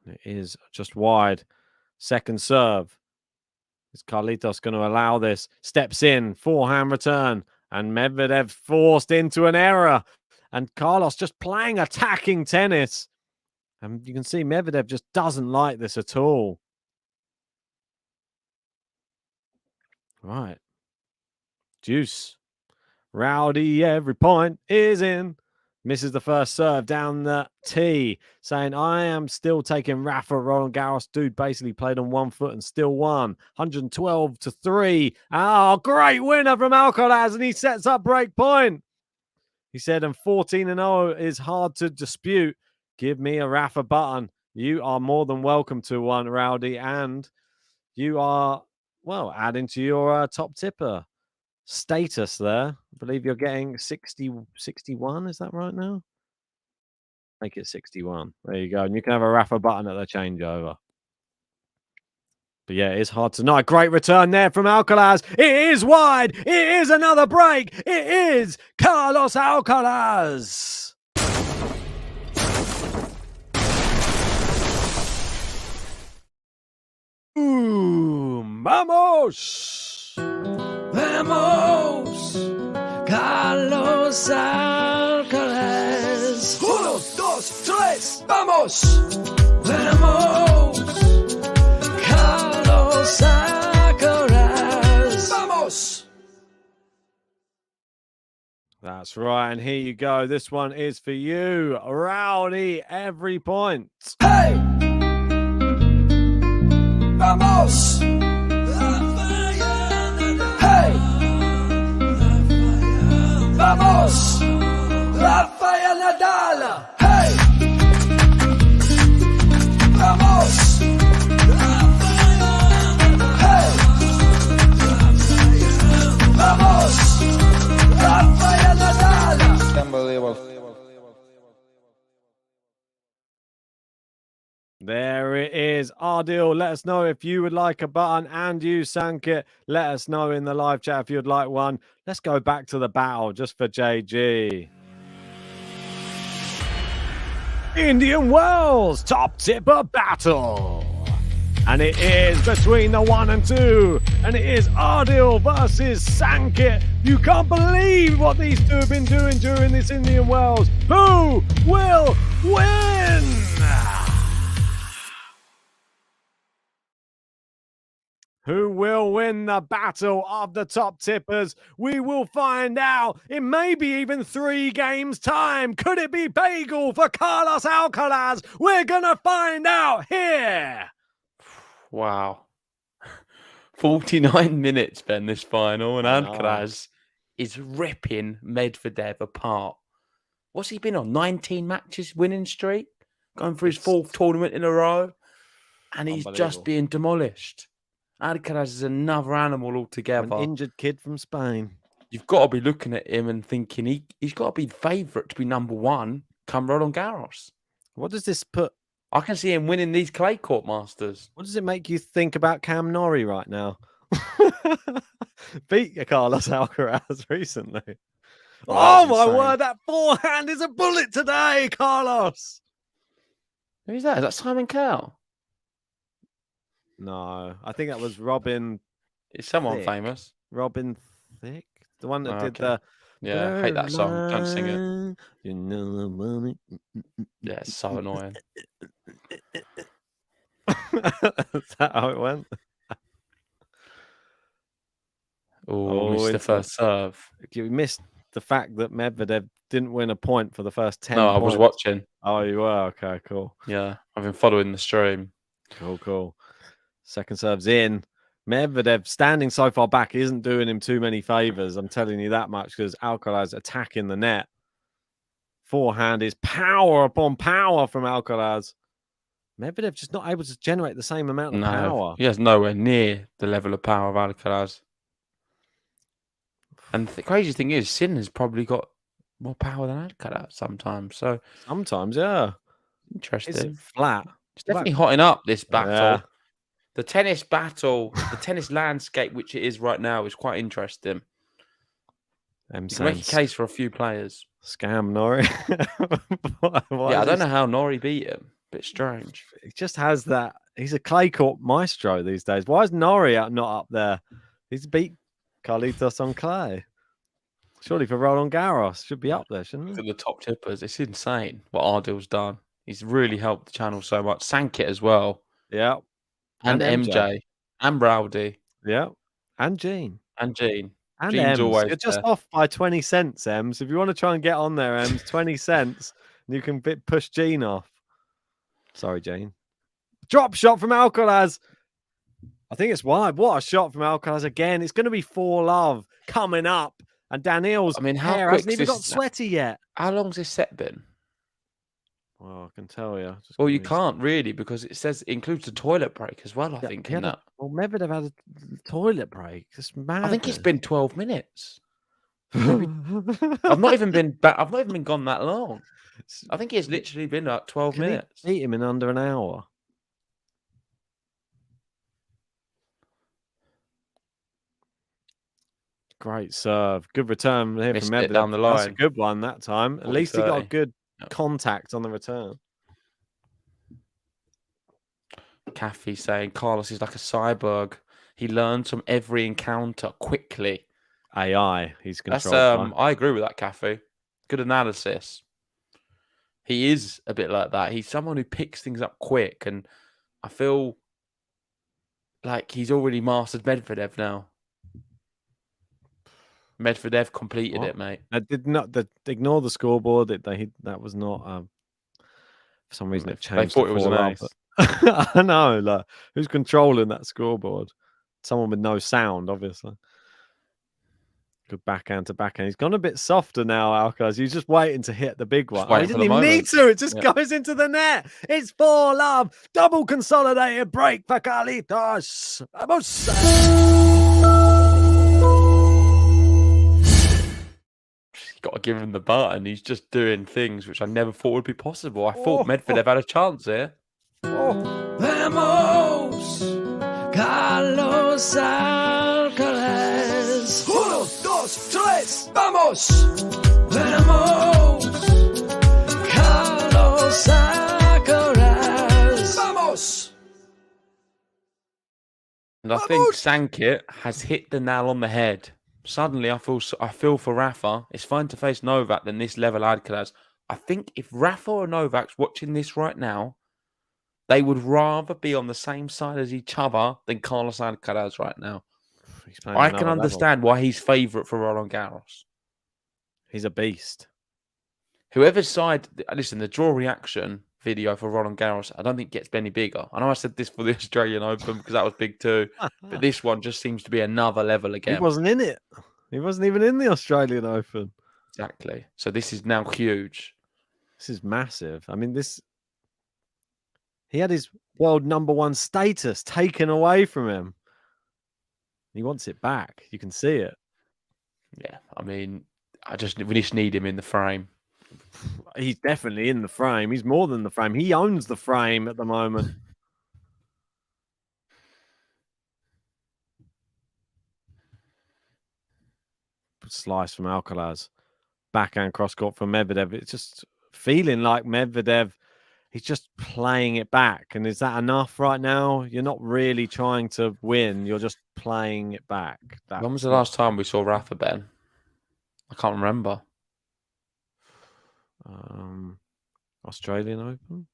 It is just wide. Second serve. Is Carlitos going to allow this? Steps in, forehand return, and Medvedev forced into an error. And Carlos just playing attacking tennis. And you can see Medvedev just doesn't like this at all. Right. Deuce. Rowdy, every point is in. Misses the first serve down the tee, saying, I am still taking Rafa Roland Garros. Dude basically played on 1 foot and still won. 112-3. Oh, great winner from Alcaraz, and he sets up break point. He said, and 14-0 is hard to dispute. Give me a Rafa button. You are more than welcome to one, Rowdy, and you are, well, adding to your top tipper status there. I believe you're getting 61. Is that right now? Make it 61. There you go. And you can have a Rafa button at the changeover. But yeah, it is hard to know. Great return there from Alcaraz. It is wide. It is another break. It is Carlos Alcaraz. Ooh, vamos. Vamos, Carlos Alcaraz. 1, 2, 3, vamos. Vamos, Carlos Alcaraz. Vamos. That's right, and here you go. This one is for you, Rowdy. Every point. Hey, vamos. Vamos, Rafael Nadal. Hey, vamos, hey, vamos, Rafael Nadal. Unbelievable. There it is. Ardil, let us know if you would like a button, and you, Sankit, let us know in the live chat if you'd like one. Let's go back to the battle just for JG. Indian Wells top tipper battle. And it is between the 1 and 2. And it is Ardil versus Sankit. You can't believe what these two have been doing during this Indian Wells. Who will win? Who will win the battle of the top tippers? We will find out in maybe even 3 games' time. Could it be bagel for Carlos Alcaraz? We're going to find out here. Wow. 49 minutes, Ben, this final, and Alcaraz is ripping Medvedev apart. What's he been on? 19 matches winning streak? Going for his 4th tournament in a row? And he's just being demolished. Alcaraz is another animal altogether. An injured kid from Spain. You've got to be looking at him and thinking he's got to be the favourite to be number 1 come Roland Garros. What does this put? I can see him winning these clay court masters. What does it make you think about Cam Norrie right now? Beat Carlos Alcaraz recently. Oh my word, that forehand is a bullet today, Carlos. Who's that? Is that Simon Cowell? No, I think that was Robin. It's someone Thicke. famous. Robin Thicke? The one that did the Yeah, I hate that song. Don't sing it. You know I want Yeah, it's so annoying. it. Is that how it went? Oh, missed the first serve. You missed the fact that Medvedev didn't win a point for the first 10 No, I points. was watching. Oh, you were? Okay, cool. Yeah, I've been following the stream. Cool. Second serve's in. Medvedev standing so far back isn't doing him too many favors. I'm telling you that much, because Alcaraz attacking the net. Forehand is power upon power from Alcaraz. Medvedev just not able to generate the same amount of power. He has nowhere near the level of power of Alcaraz. And the crazy thing is, Sinner's probably got more power than Alcaraz sometimes. So sometimes, yeah. Interesting. It's flat. It's definitely hotting up, this battle. Yeah. The tennis battle, the tennis landscape, which it is right now, is quite interesting. You can make a case for a few players. Scam Norrie. I don't know how Norrie beat him. Bit strange. He just has that. He's a clay court maestro these days. Why is Norrie not up there? He's beat Carlitos on clay. Surely for Roland Garros should be up there, shouldn't he? For the top tippers, it's insane what Ardill's done. He's really helped the channel so much. Sankit as well. Yeah. And MJ. And Rowdy. Yeah. And Jean. And Jean. And Jean's Ems. always You're just there. off by 20 cents, Ems. If you want to try and get on there, Ems, 20 cents, and you can push Jean off. Sorry, Jean. Drop shot from Alcaraz. I think it's wide. What a shot from Alcaraz again. It's going to be 4-love coming up. And Daniil's hair hasn't even got sweaty yet. How long's this set been? Well, I can tell you. Well, you can't really, because it says it includes the toilet break as well, I think, in that. Well, Medvedev had a toilet break. It's mad. I think it's been 12 minutes. I've not even been gone that long. I think it's literally been like 12 minutes. Beat him in under an hour. Great serve. Good return here from Medvedev. Down the line. That's a good one that time. At least he got a good contact on the return. Caffey saying Carlos is like a cyborg. He learns from every encounter quickly. AI, he's controlled. I agree with that, Caffey. Good analysis. He is a bit like that. He's someone who picks things up quick, and I feel like he's already mastered Medvedev now. Medvedev completed it, mate. I did not ignore the scoreboard. That was not. For some reason, it changed. They thought it was an ace. I know. Like, who's controlling that scoreboard? Someone with no sound, obviously. Good backhand to backhand. He's gone a bit softer now, Alcaraz. He's just waiting to hit the big one. He didn't even need to. It just goes into the net. It's 4-love. Double consolidated break for Carlitos. Got to give him the button. He's just doing things which I never thought would be possible. I thought Medvedev had a chance here. Vamos, Carlos Alcaraz. 1, 2, 3, vamos. Vamos, Carlos Alcaraz. Vamos. And I think Sankit has hit the nail on the head. Suddenly, I feel for Rafa. It's fine to face Novak than this level Alcaraz. I think if Rafa or Novak's watching this right now, they would rather be on the same side as each other than Carlos Alcaraz right now. I can understand why he's favourite for Roland Garros. He's a beast. Whoever's side... Listen, the draw reaction video for Roland Garros, I don't think gets any bigger. I know I said this for the Australian Open because that was big too, but this one just seems to be another level again. He wasn't in it. He wasn't even in the Australian Open. Exactly. So this is now huge. This is massive. I mean, he had his world #1 status taken away from him. He wants it back. You can see it. Yeah, I mean, we just need him in the frame. He's definitely in the frame. He's more than the frame. He owns the frame at the moment. Slice from Alcaraz. Backhand cross court from Medvedev. It's just feeling like Medvedev, he's just playing it back. And is that enough right now? You're not really trying to win. You're just playing it back. When was the last time we saw Rafa, Ben? I can't remember. Australian Open.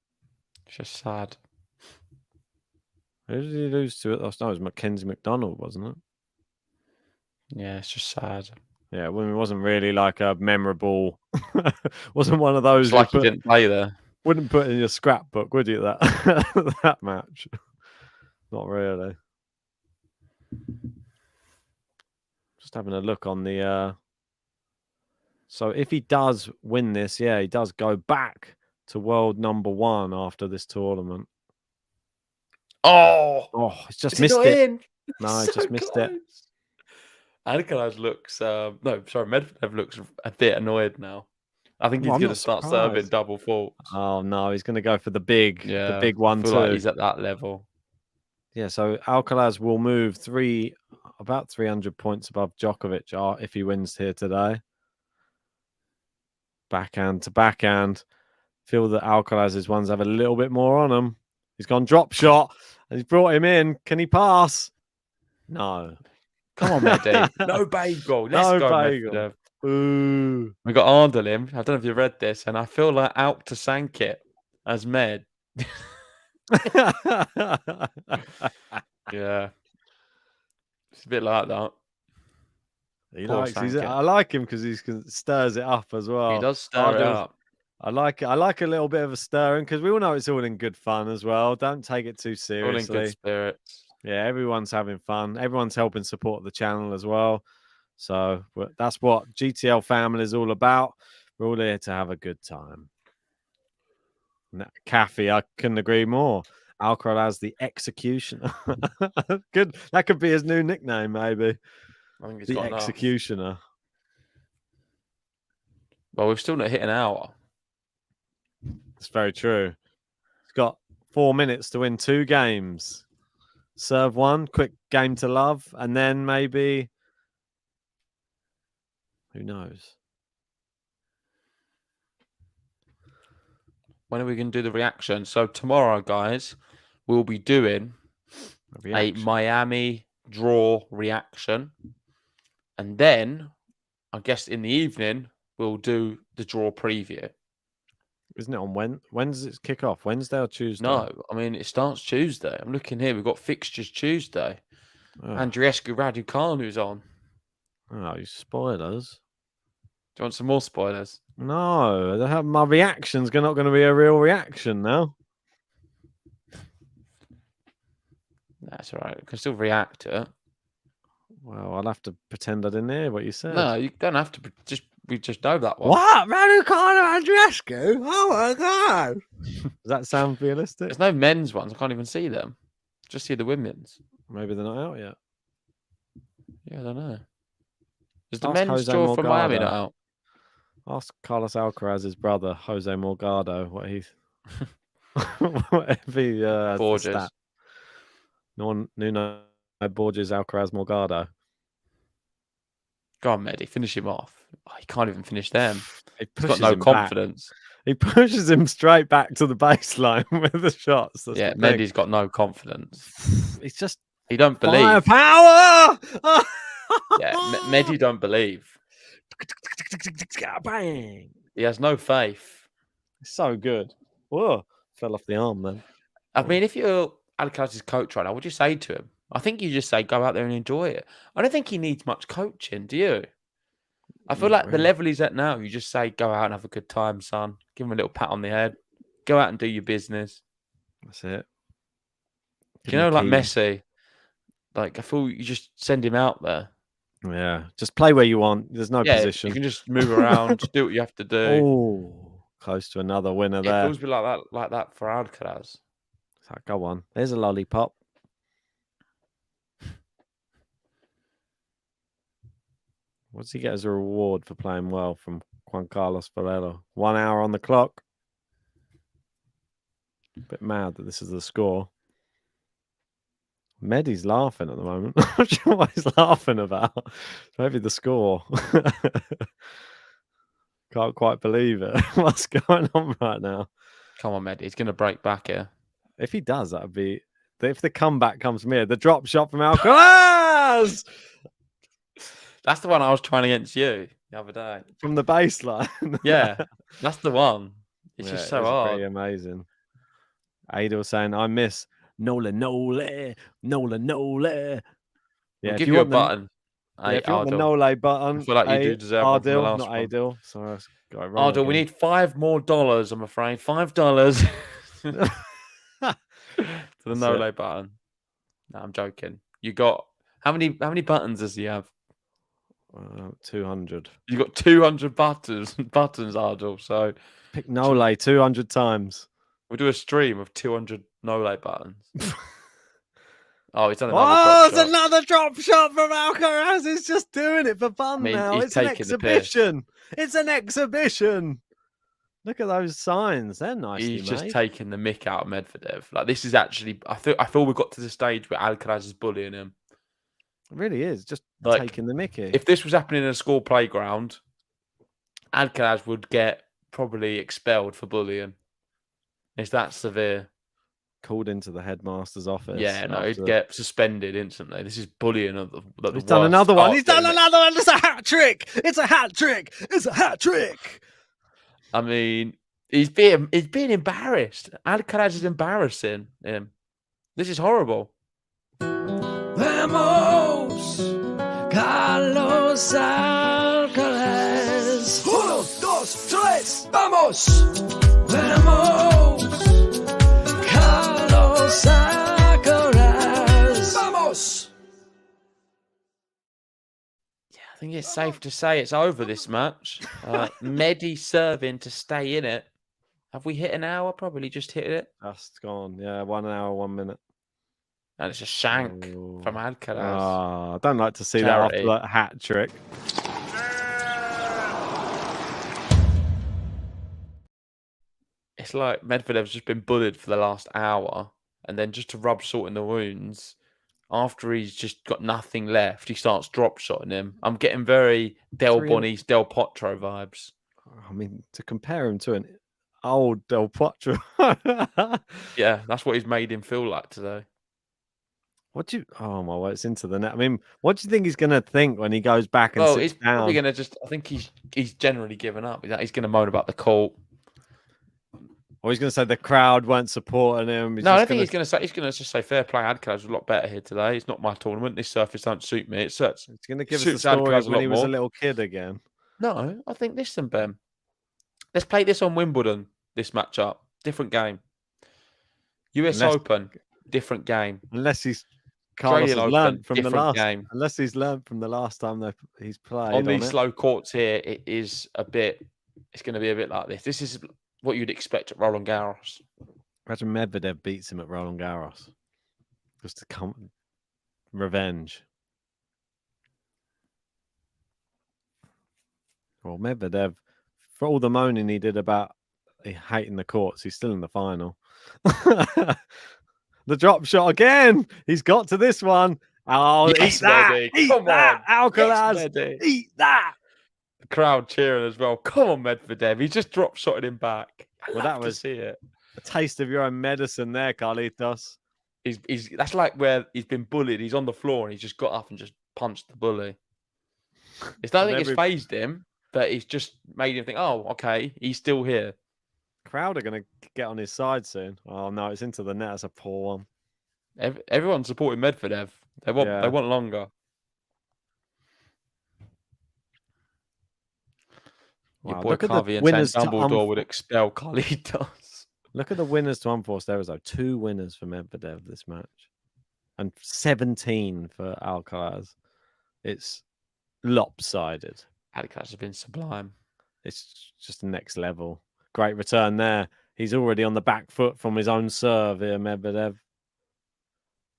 It's just sad. Who did he lose to? No, it was Mackenzie McDonald, wasn't it? Yeah, it's just sad. Yeah, well, it wasn't really like a memorable. Wasn't one of those It's like he didn't play there. Wouldn't put in your scrapbook, would you? That that match. Not really. Just having a look on the. So if he does win this, yeah, he does go back to world number 1 after this tournament. Oh, it's just missed it. No, he just missed it. Alcaraz looks Medvedev looks a bit annoyed now. I think he's I'm going to not start surprised. serving double faults. Oh no, he's going to go for the big one I feel too. like he's at that level. Yeah, so Alcaraz will move about 300 points above Djokovic if he wins here today. Backhand to backhand. Feel that Alcaraz's ones have a little bit more on him. He's gone drop shot and he's brought him in. Can he pass? No. Come on, Mehdi. No bagel. Let's go, bagel. Medvedev. Ooh. We got Arndalim. I don't know if you read this, and I feel like out to sank it as Med. Yeah. It's a bit like that. I like him because he stirs it up as well. He does stir it up. I like a little bit of a stirring because we all know it's all in good fun as well. Don't take it too seriously. All in good spirits. Yeah, everyone's having fun. Everyone's helping support the channel as well. So that's what GTL family is all about. We're all here to have a good time. Kathy, I couldn't agree more. Alcaraz the Executioner. Good. That could be his new nickname, maybe. I think it's the Executioner. Enough. Well, we've still not hit an hour. It's very true. He's got 4 minutes to win 2 games. Serve 1, quick game to love, and then maybe... Who knows? When are we going to do the reaction? So tomorrow, guys, we'll be doing a Miami draw reaction. And then, I guess in the evening, we'll do the draw preview. Isn't it on when does it kick off? Wednesday or Tuesday? No, I mean, it starts Tuesday. I'm looking here. We've got fixtures Tuesday. Andriescu Raducanu's on. Oh, you spoilers. Do you want some more spoilers? No, my reaction's not going to be a real reaction now. That's all right. We can still react to it. Well, I'll have to pretend I didn't hear what you said. No, you don't have to. We just know that one. What? Raducanu Andriescu? Oh my god! Does that sound realistic? There's no men's ones. I can't even see them. Just see the women's. Maybe they're not out yet. Yeah, I don't know. Is the men's draw from Miami not out? Ask Carlos Alcaraz's brother, Jose Morgado, what he's whatever he Borges. Nuno Borges, Alcaraz, Morgado. Go on, Mehdi, finish him off. Oh, he can't even finish them. He's got no confidence. He pushes him straight back to the baseline with the shots. Yeah, Mendy's got no confidence. It's just he don't believe. Firepower! Yeah, Mehdi don't believe. Bang! He has no faith. It's so good. Whoa, fell off the arm then. I mean, if you're Alcaraz's coach right now, what would you say to him? I think you just say, go out there and enjoy it. I don't think he needs much coaching, do you? I feel like the level he's at now, you just say, go out and have a good time, son. Give him a little pat on the head. Go out and do your business. That's it. You know, like Messi, like I feel you just send him out there. Yeah, just play where you want. There's no position. You can just move around, just do what you have to do. Oh, close to another winner there. It feels like that for Alcaraz. So, go on. There's a lollipop. What does he get as a reward for playing well from Juan Carlos Ferrero? 1 hour on the clock. A bit mad that this is the score. Medi's laughing at the moment. I'm not sure what he's laughing about. Maybe the score. Can't quite believe it. What's going on right now? Come on, Mehdi. He's going to break back here. If he does, that would be... If the comeback comes from here, the drop shot from Alcaraz! That's the one I was trying against you. the other day. From the baseline. Yeah, that's the one. It's just so it's hard. pretty amazing. Adil saying, I miss Nola Nole. Yeah, I'll give you a button. If you want the Ardil. Nole button, I feel like you do deserve one from the Ardil, last not one. Adil. Sorry, I got it wrong. Ardil, we need $5 more, I'm afraid. $5 for the Nole button. No, I'm joking. You got how many buttons does he have? 200. You got 200 buttons, Ardil. So pick Nole 200 times. We'll do a stream of 200 Nole buttons. Oh, he's done another drop shot. It's another drop shot from Alcaraz. He's just doing it for fun now. It's an exhibition. It's an exhibition. Look at those signs. They're nicely made. He's just taking the mick out of Medvedev. Like, this is actually... I feel we got to the stage where Alcaraz is bullying him. It really is. Just like, taking the mickey. If this was happening in a school playground, Alcaraz would get probably expelled for bullying. It's that severe. Called into the headmaster's office. Yeah, no, he'd get suspended instantly. This is bullying. He's done another one. He's done another one. It's a hat trick. It's a hat trick. It's a hat trick. I mean, he's being embarrassed. Alcaraz is embarrassing him. This is horrible. Vamos, Carlos Alcaraz. 1, 2, 3, vamos. Vamos, Carlos Alcaraz. Vamos. I think it's safe to say it's over this match. Medi serving to stay in it. Have we hit an hour? Probably just hit it. Just gone. Yeah, 1 hour, 1 minute. And it's a shank from Alcaraz. I don't like to see that after that hat trick. It's like Medvedev's just been bullied for the last hour. And then just to rub salt in the wounds, after he's just got nothing left, he starts drop shotting him. I'm getting very Del Bonis, Del Potro vibes. I mean, to compare him to an old Del Potro. Yeah, that's what he's made him feel like today. Oh my word, it's into the net. I mean, what do you think he's going to think when he goes back and sits he's down? Probably going to I think he's generally given up. He's going to moan about the court. Or he's going to say the crowd weren't supporting him. I don't think he's going to say. He's going to just say fair play. Alcaraz was a lot better here today. It's not my tournament. This surface don't suit me. It suits. He's going to give us the story when he was a little kid again. No, I think listen, Ben. Let's play this on Wimbledon. This matchup, different game. US Open, different game. Unless Carlos has learned from the last game. Unless he's learned from the last time he's played on these slow courts here. It is a bit. It's going to be a bit like this. This is what you'd expect at Roland Garros. Imagine Medvedev beats him at Roland Garros. Just to come revenge. Well, Medvedev, for all the moaning he did about hating the courts, he's still in the final. The drop shot again. He's got to this one. Oh, yes, eat that. Medi. Eat Come that, on. Alcaraz. Yes, eat that. The crowd cheering as well. Come on, Medvedev. He just drop shotted him back. Well, that was see it. A taste of your own medicine there, Carlitos. That's like where he's been bullied. He's on the floor and he's just got up and just punched the bully. It's not think it's phased him, but it's just made him think, oh, okay, he's still here. Crowd are going to get on his side soon. Oh no, it's into the net. It's a poor one. Everyone's supporting Medvedev. They want longer. Wow, your boy Carvey and saying Dumbledore would expel Carlitos. Look at the winners to unforced errors though. 2 winners for Medvedev this match, and 17 for Alcaraz. It's lopsided. Alcaraz has been sublime. It's just the next level. Great return there. He's already on the back foot from his own serve here, Medvedev.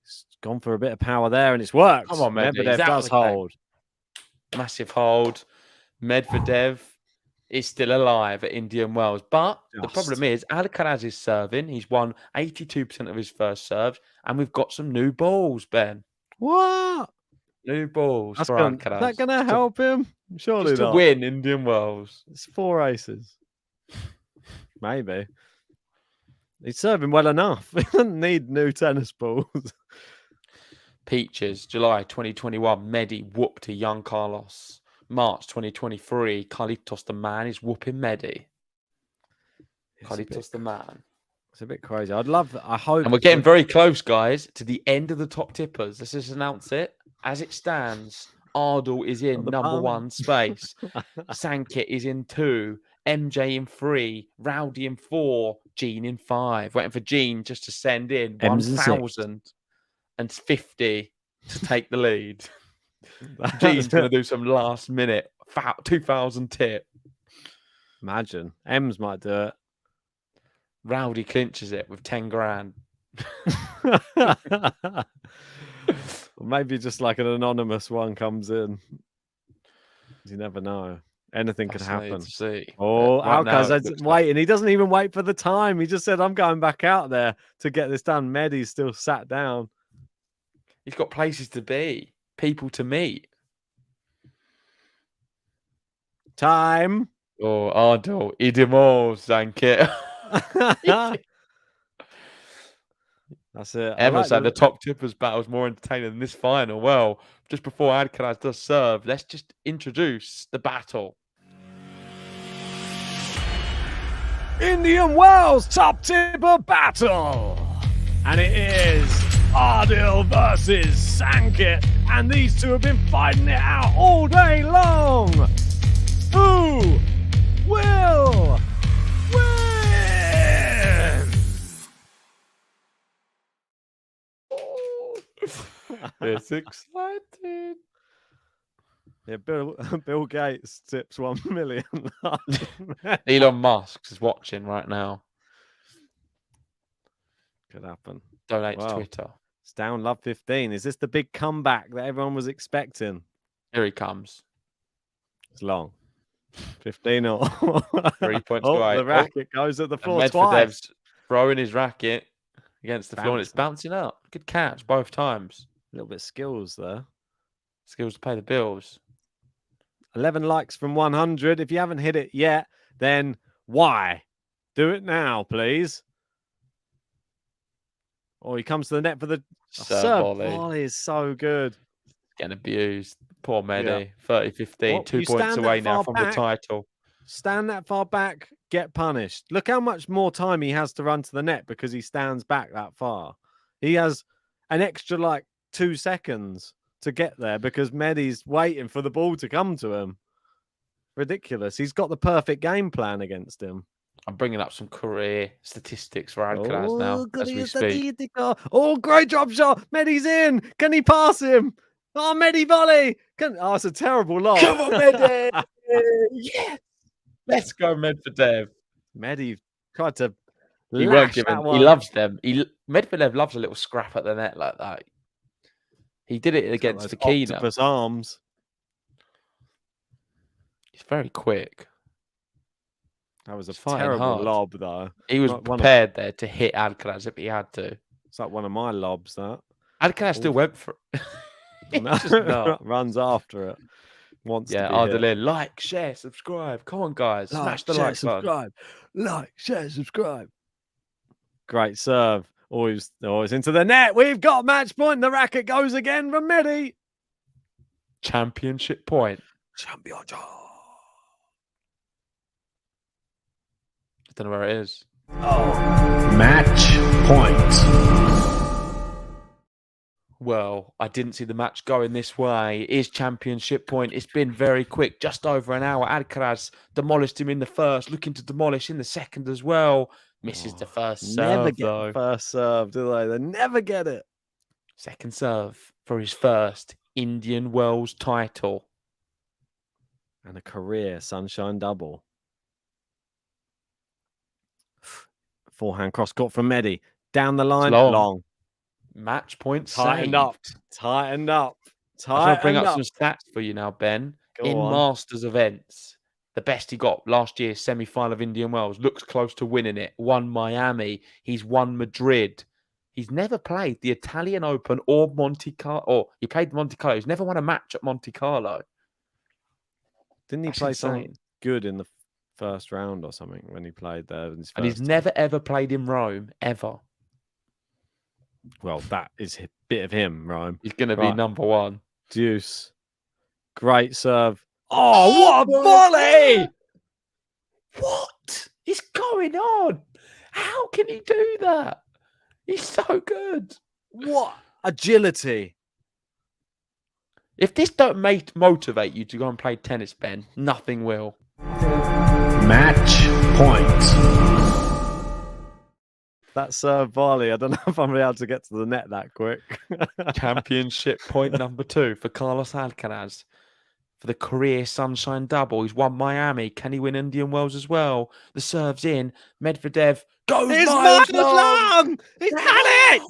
He's gone for a bit of power there, and it's worked. Come on, Medvedev does hold. Massive hold. Medvedev is still alive at Indian Wells. But the problem is, Alcaraz is serving. He's won 82% of his first serves, and we've got some new balls, Ben. What? New balls for Alcaraz. Is that going to help him? Surely not. To win Indian Wells. It's 4 aces. Maybe. He's serving well enough. He doesn't need new tennis balls. Peaches, July 2021. Medi whooped to young Carlos. March 2023, Carlitos the man is whooping Medi. It's a bit- Carlitos the man. It's a bit crazy. I hope. And we're getting very close, guys, to the end of the top tippers. Let's just announce it. As it stands, Ardal is in The number bum. 1 space. Sankit is in 2. MJ in 3. Rowdy in 4. Gene in 5. Waiting for Gene just to send in M's in 6. 1,050 to take the lead. Gene's going to do some last minute 2,000 tip. Imagine. Ems might do it. Rowdy clinches it with 10 grand. Or maybe just like an anonymous one comes in. You never know. Anything could happen. To see. Oh, Right now, Alcaraz is waiting. He doesn't even wait for the time. He just said, I'm going back out there to get this done. Medi's still sat down. He's got places to be, people to meet. Time. Oh, Ardal, Idimo, Sankit. That's it. Emma said the top tippers battle is more entertaining than this final. Well, just before Alcaraz does serve, let's just introduce the battle. Indian Wells top tipper battle. And it is Ardal versus Sankit. And these two have been fighting it out all day long. Who will win? It's exciting. Yeah, Bill Gates tips 1 million. Elon Musk is watching right now. Could happen. Donate to Wow. Twitter. It's down love 15. Is this the big comeback that everyone was expecting? Here he comes. It's long. 15 or 3 points oh, away. the racket goes at the floor And twice. Medvedev's throwing his racket against the floor and it's bouncing up. Good catch both times. A little bit of skills there. Skills to pay the bills. 11 likes from 100. If you haven't hit it yet, then why? Do it now, please. Oh, he comes to the net for the serve volley is so good. Getting abused. Poor Medi. Yeah. 30-15. Well, 2 you points stand away that now far from back. the title. Stand that far back, get punished. Look how much more time he has to run to the net because he stands back that far. He has an extra like 2 seconds to get there because Medi's waiting for the ball to come to him. Ridiculous. He's got the perfect game plan against him. I'm bringing up some career statistics for Alcaraz now as we speak. Oh, great drop shot. Medi's in. Can he pass him? Oh, Medi volley. Oh, it's a terrible lob. Come on, Medi. Yes. Let's go, Medvedev. Medi tried to He won't lash give that him. one. He loves them. Medvedev loves a little scrap at the net like that. He did it He's got against those Fakina. octopus arms. He's very quick. That was a He's fighting terrible hard. lob, though. He was One of- prepared there to hit Alcaraz if he had to. It's like one of my lobs, that. Alcaraz still went for it. He No, just not. runs after it. Wants Yeah, to be hit. Ardal, like, share, subscribe. Come on, guys. Smash the share, like button. subscribe. Like, share, subscribe. Great serve. Always into the net. We've got match point. The racket goes again from Medi. Championship point. Championship. I don't know where it is. Match point. Well, I didn't see the match going this way. It is championship point. It's been very quick, just over an hour. Alcaraz demolished him in the first, looking to demolish in the second as well. Misses the first Never serve, get though. the first serve, do they? They never get it. Second serve for his first Indian Wells title. And a career sunshine double. Forehand cross court from Medi. Down the line. Long. Match point Tightened saved. up. Tightened up. I want to bring Tightened up up. some stats for you now, Ben. Go In on. Masters events, the best he got last year, semi-final of Indian Wells, looks close to winning it. Won Miami. He's won Madrid. He's never played the Italian Open or Monte Carlo. Or he played Monte Carlo. He's never won a match at Monte Carlo. Didn't he That's play insane. something good in the first round or something when he played there? In his And he's first time? never, ever played in Rome, ever. Well, that is a bit of him, Rome. He's going to be Right. number one. Deuce. Great serve. Oh, what a volley! What is going on? How can he do that? He's so good. What agility! If this don't motivate you to go and play tennis, Ben, nothing will. Match point. That's volley. I don't know if I'm able to get to the net that quick. Championship point number 2 for Carlos Alcaraz. For the career Sunshine double. He's won Miami. Can he win Indian Wells as well? The serve's in. Medvedev goes It's miles long! long. He's done it!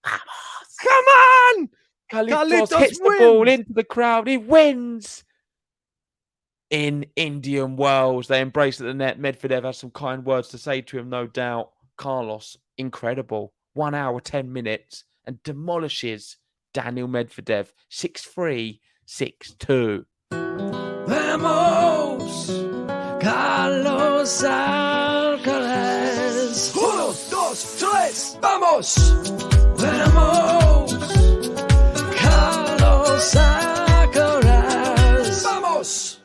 Come on! Carlitos hits the ball into the crowd. He wins in Indian Wells. They embrace at the net. Medvedev has some kind words to say to him, no doubt. Carlos, incredible. 1 hour, 10 minutes and demolishes Daniil Medvedev. 6-3, 6-2. Vamos, Carlos Alcaraz. 1, 2, 3, vamos. Vamos, Carlos Alcaraz. Vamos.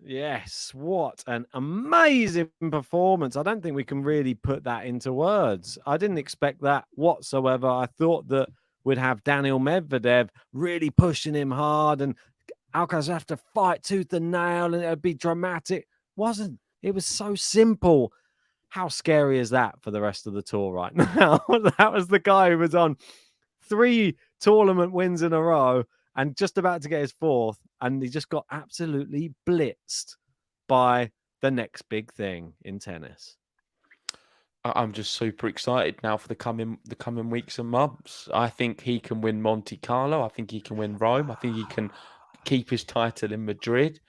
Yes, what an amazing performance. I don't think we can really put that into words. I didn't expect that whatsoever. I thought that we'd have Daniil Medvedev really pushing him hard and Alcaraz have to fight tooth and nail and it would be dramatic. Wasn't. It was so simple. How scary is that for the rest of the tour right now? That was the guy who was on 3 tournament wins in a row and just about to get his 4th, and he just got absolutely blitzed by the next big thing in tennis. I'm just super excited now for the coming weeks and months. I think he can win Monte Carlo. I think he can win Rome. I think he can keep his title in Madrid.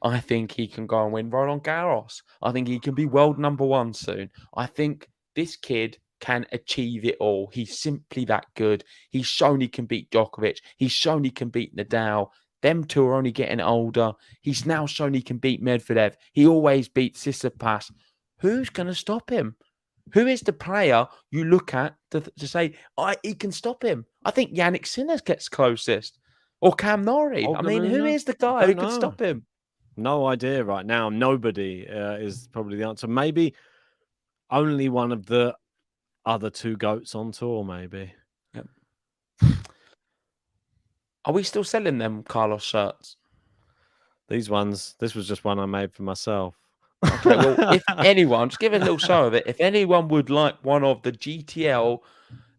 I think he can go and win Roland Garros. I think he can be world number 1 soon. I think this kid can achieve it all. He's simply that good. He's shown he can beat Djokovic. He's shown he can beat Nadal. Them two are only getting older. He's now shown he can beat Medvedev. He always beats Tsitsipas. Who's going to stop him? Who is the player you look at to say, he can stop him? I think Yannick Sinner gets closest. Or Cam Norrie. I mean, who is the guy who can stop him? No idea right now. Nobody is probably the answer. Maybe only one of the other 2 goats on tour, maybe. Yep. Are we still selling them Carlos shirts? These ones. This was just one I made for myself. Okay, well, if anyone, just give a little show of it. If anyone would like one of the GTL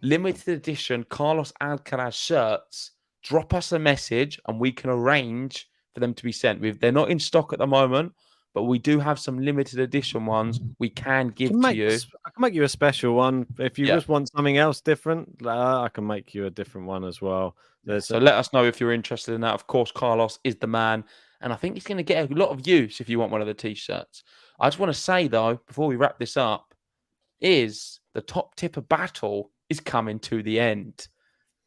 limited edition Carlos Alcaraz shirts, drop us a message and we can arrange for them to be sent. They're not in stock at the moment, but we do have some limited edition ones we can give to you. I can make you a special one. If you just want something else different, I can make you a different one as well. So let us know if you're interested in that. Of course, Carlos is the man. And I think he's going to get a lot of use if you want one of the T-shirts. I just want to say, though, before we wrap this up, is the top tipper battle is coming to the end.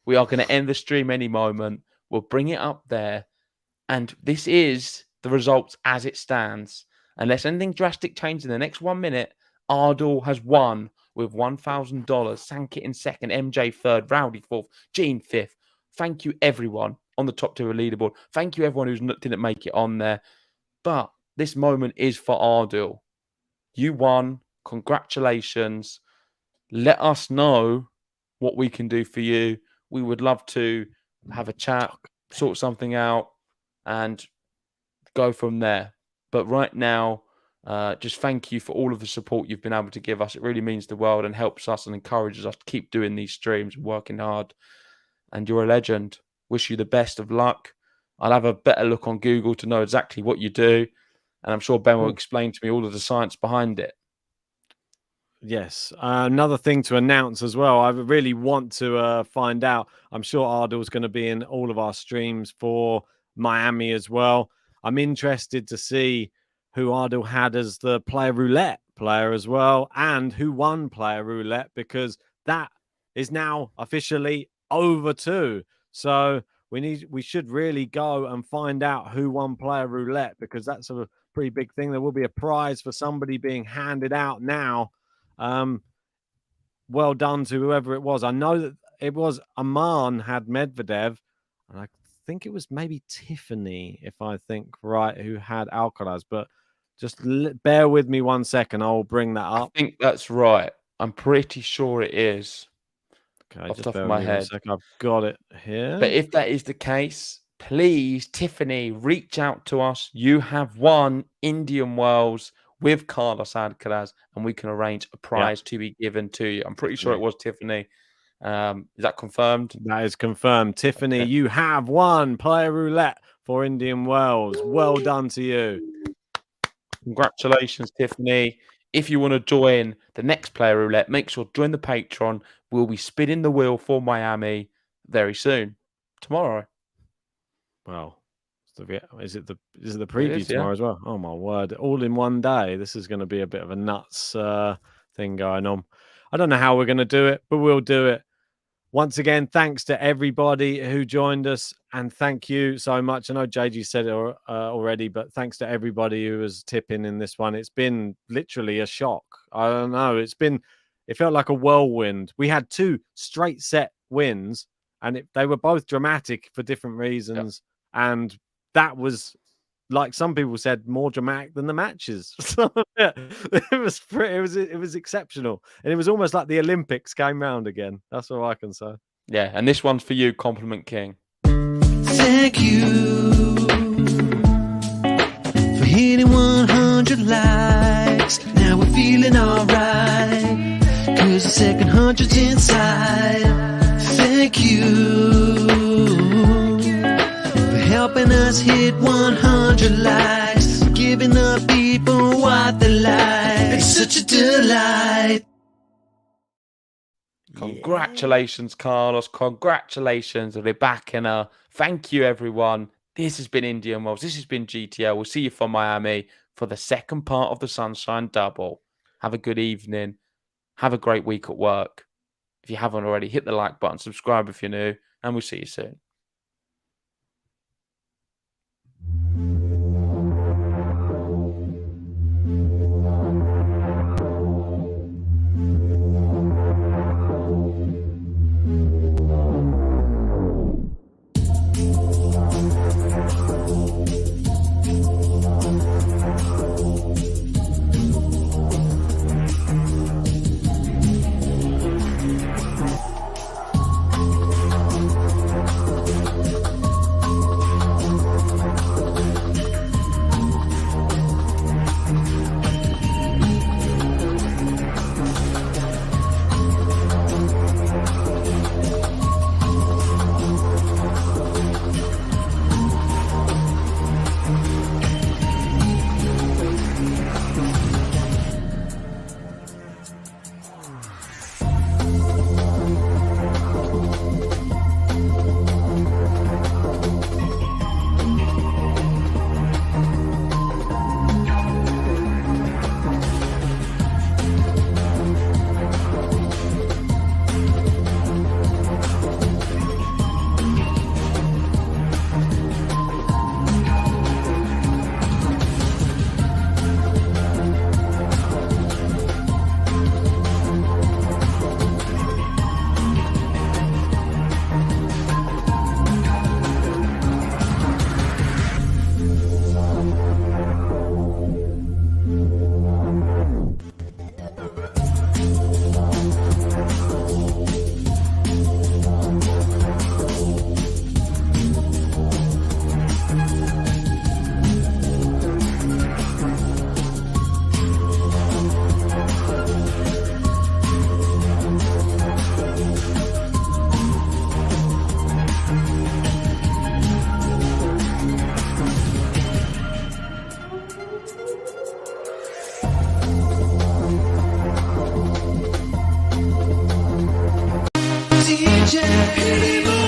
We are going to end the stream any moment. We'll bring it up there. And this is the results as it stands. Unless anything drastic changes in the next 1 minute, Ardal has won with $1,000. Sankit in 2nd, MJ 3rd, Rowdy 4th, Gene 5th. Thank you, everyone on the top 2 leaderboard. Thank you, everyone who didn't make it on there. But this moment is for Ardal. You won. Congratulations. Let us know what we can do for you. We would love to have a chat, sort something out, and go from there. But right now, just thank you for all of the support you've been able to give us. It really means the world and helps us and encourages us to keep doing these streams and working hard. And you're a legend. Wish you the best of luck. I'll have a better look on Google to know exactly what you do. And I'm sure Ben will explain to me all of the science behind it. Yes. Another thing to announce as well. I really want to find out. I'm sure Ardal's going to be in all of our streams for Miami as well. I'm interested to see who Ardal had as the player roulette player as well, and who won player roulette, because that is now officially over too. So we should really go and find out who won player roulette, because that's a pretty big thing. There will be a prize for somebody being handed out now. Well done to whoever it was. I know that it was Aman had Medvedev. And I think it was maybe Tiffany, if I think right, who had Alcaraz. But just bear with me 1 second. I'll bring that up. I think that's right. I'm pretty sure it is. Okay, off the just top bear of with my me 1 head. second. I've got it here. But if that is the case, please, Tiffany, reach out to us. You have won Indian Wells with Carlos Alcaraz, and we can arrange a prize to be given to you. I'm pretty sure it was Tiffany. Is that confirmed? That is confirmed. Tiffany, Okay. you have won Player Roulette for Indian Wells. Well done to you. Congratulations, Tiffany. If you want to join the next Player Roulette, make sure to join the Patreon. We'll be spinning the wheel for Miami very soon. Tomorrow. Well, is it the preview is, tomorrow yeah. as well? Oh my word! All in one day. This is going to be a bit of a nuts thing going on. I don't know how we're going to do it, but we'll do it. Once again, thanks to everybody who joined us, and thank you so much. I know JG said it already, but thanks to everybody who was tipping in this one. It's been literally a shock. I don't know. It felt like a whirlwind. We had 2 straight set wins, and they were both dramatic for different reasons. Yep. And that was, like some people said, more dramatic than the matches. It was exceptional, and it was almost like the Olympics came round again. That's all I can say. Yeah, and this one's for you, Compliment King. Thank you for hitting 100 likes. Now we're feeling alright, 'cause the second 100's inside. Thank you for helping us hit 100 likes, giving the people what they like. It's such a delight. Congratulations, Carlos. Congratulations, Rebecca. Thank you, everyone. This has been Indian Wells. This has been GTL. We'll see you from Miami for the second part of the Sunshine Double. Have a good evening. Have a great week at work. If you haven't already, hit the like button, subscribe if you're new, and we'll see you soon. DJ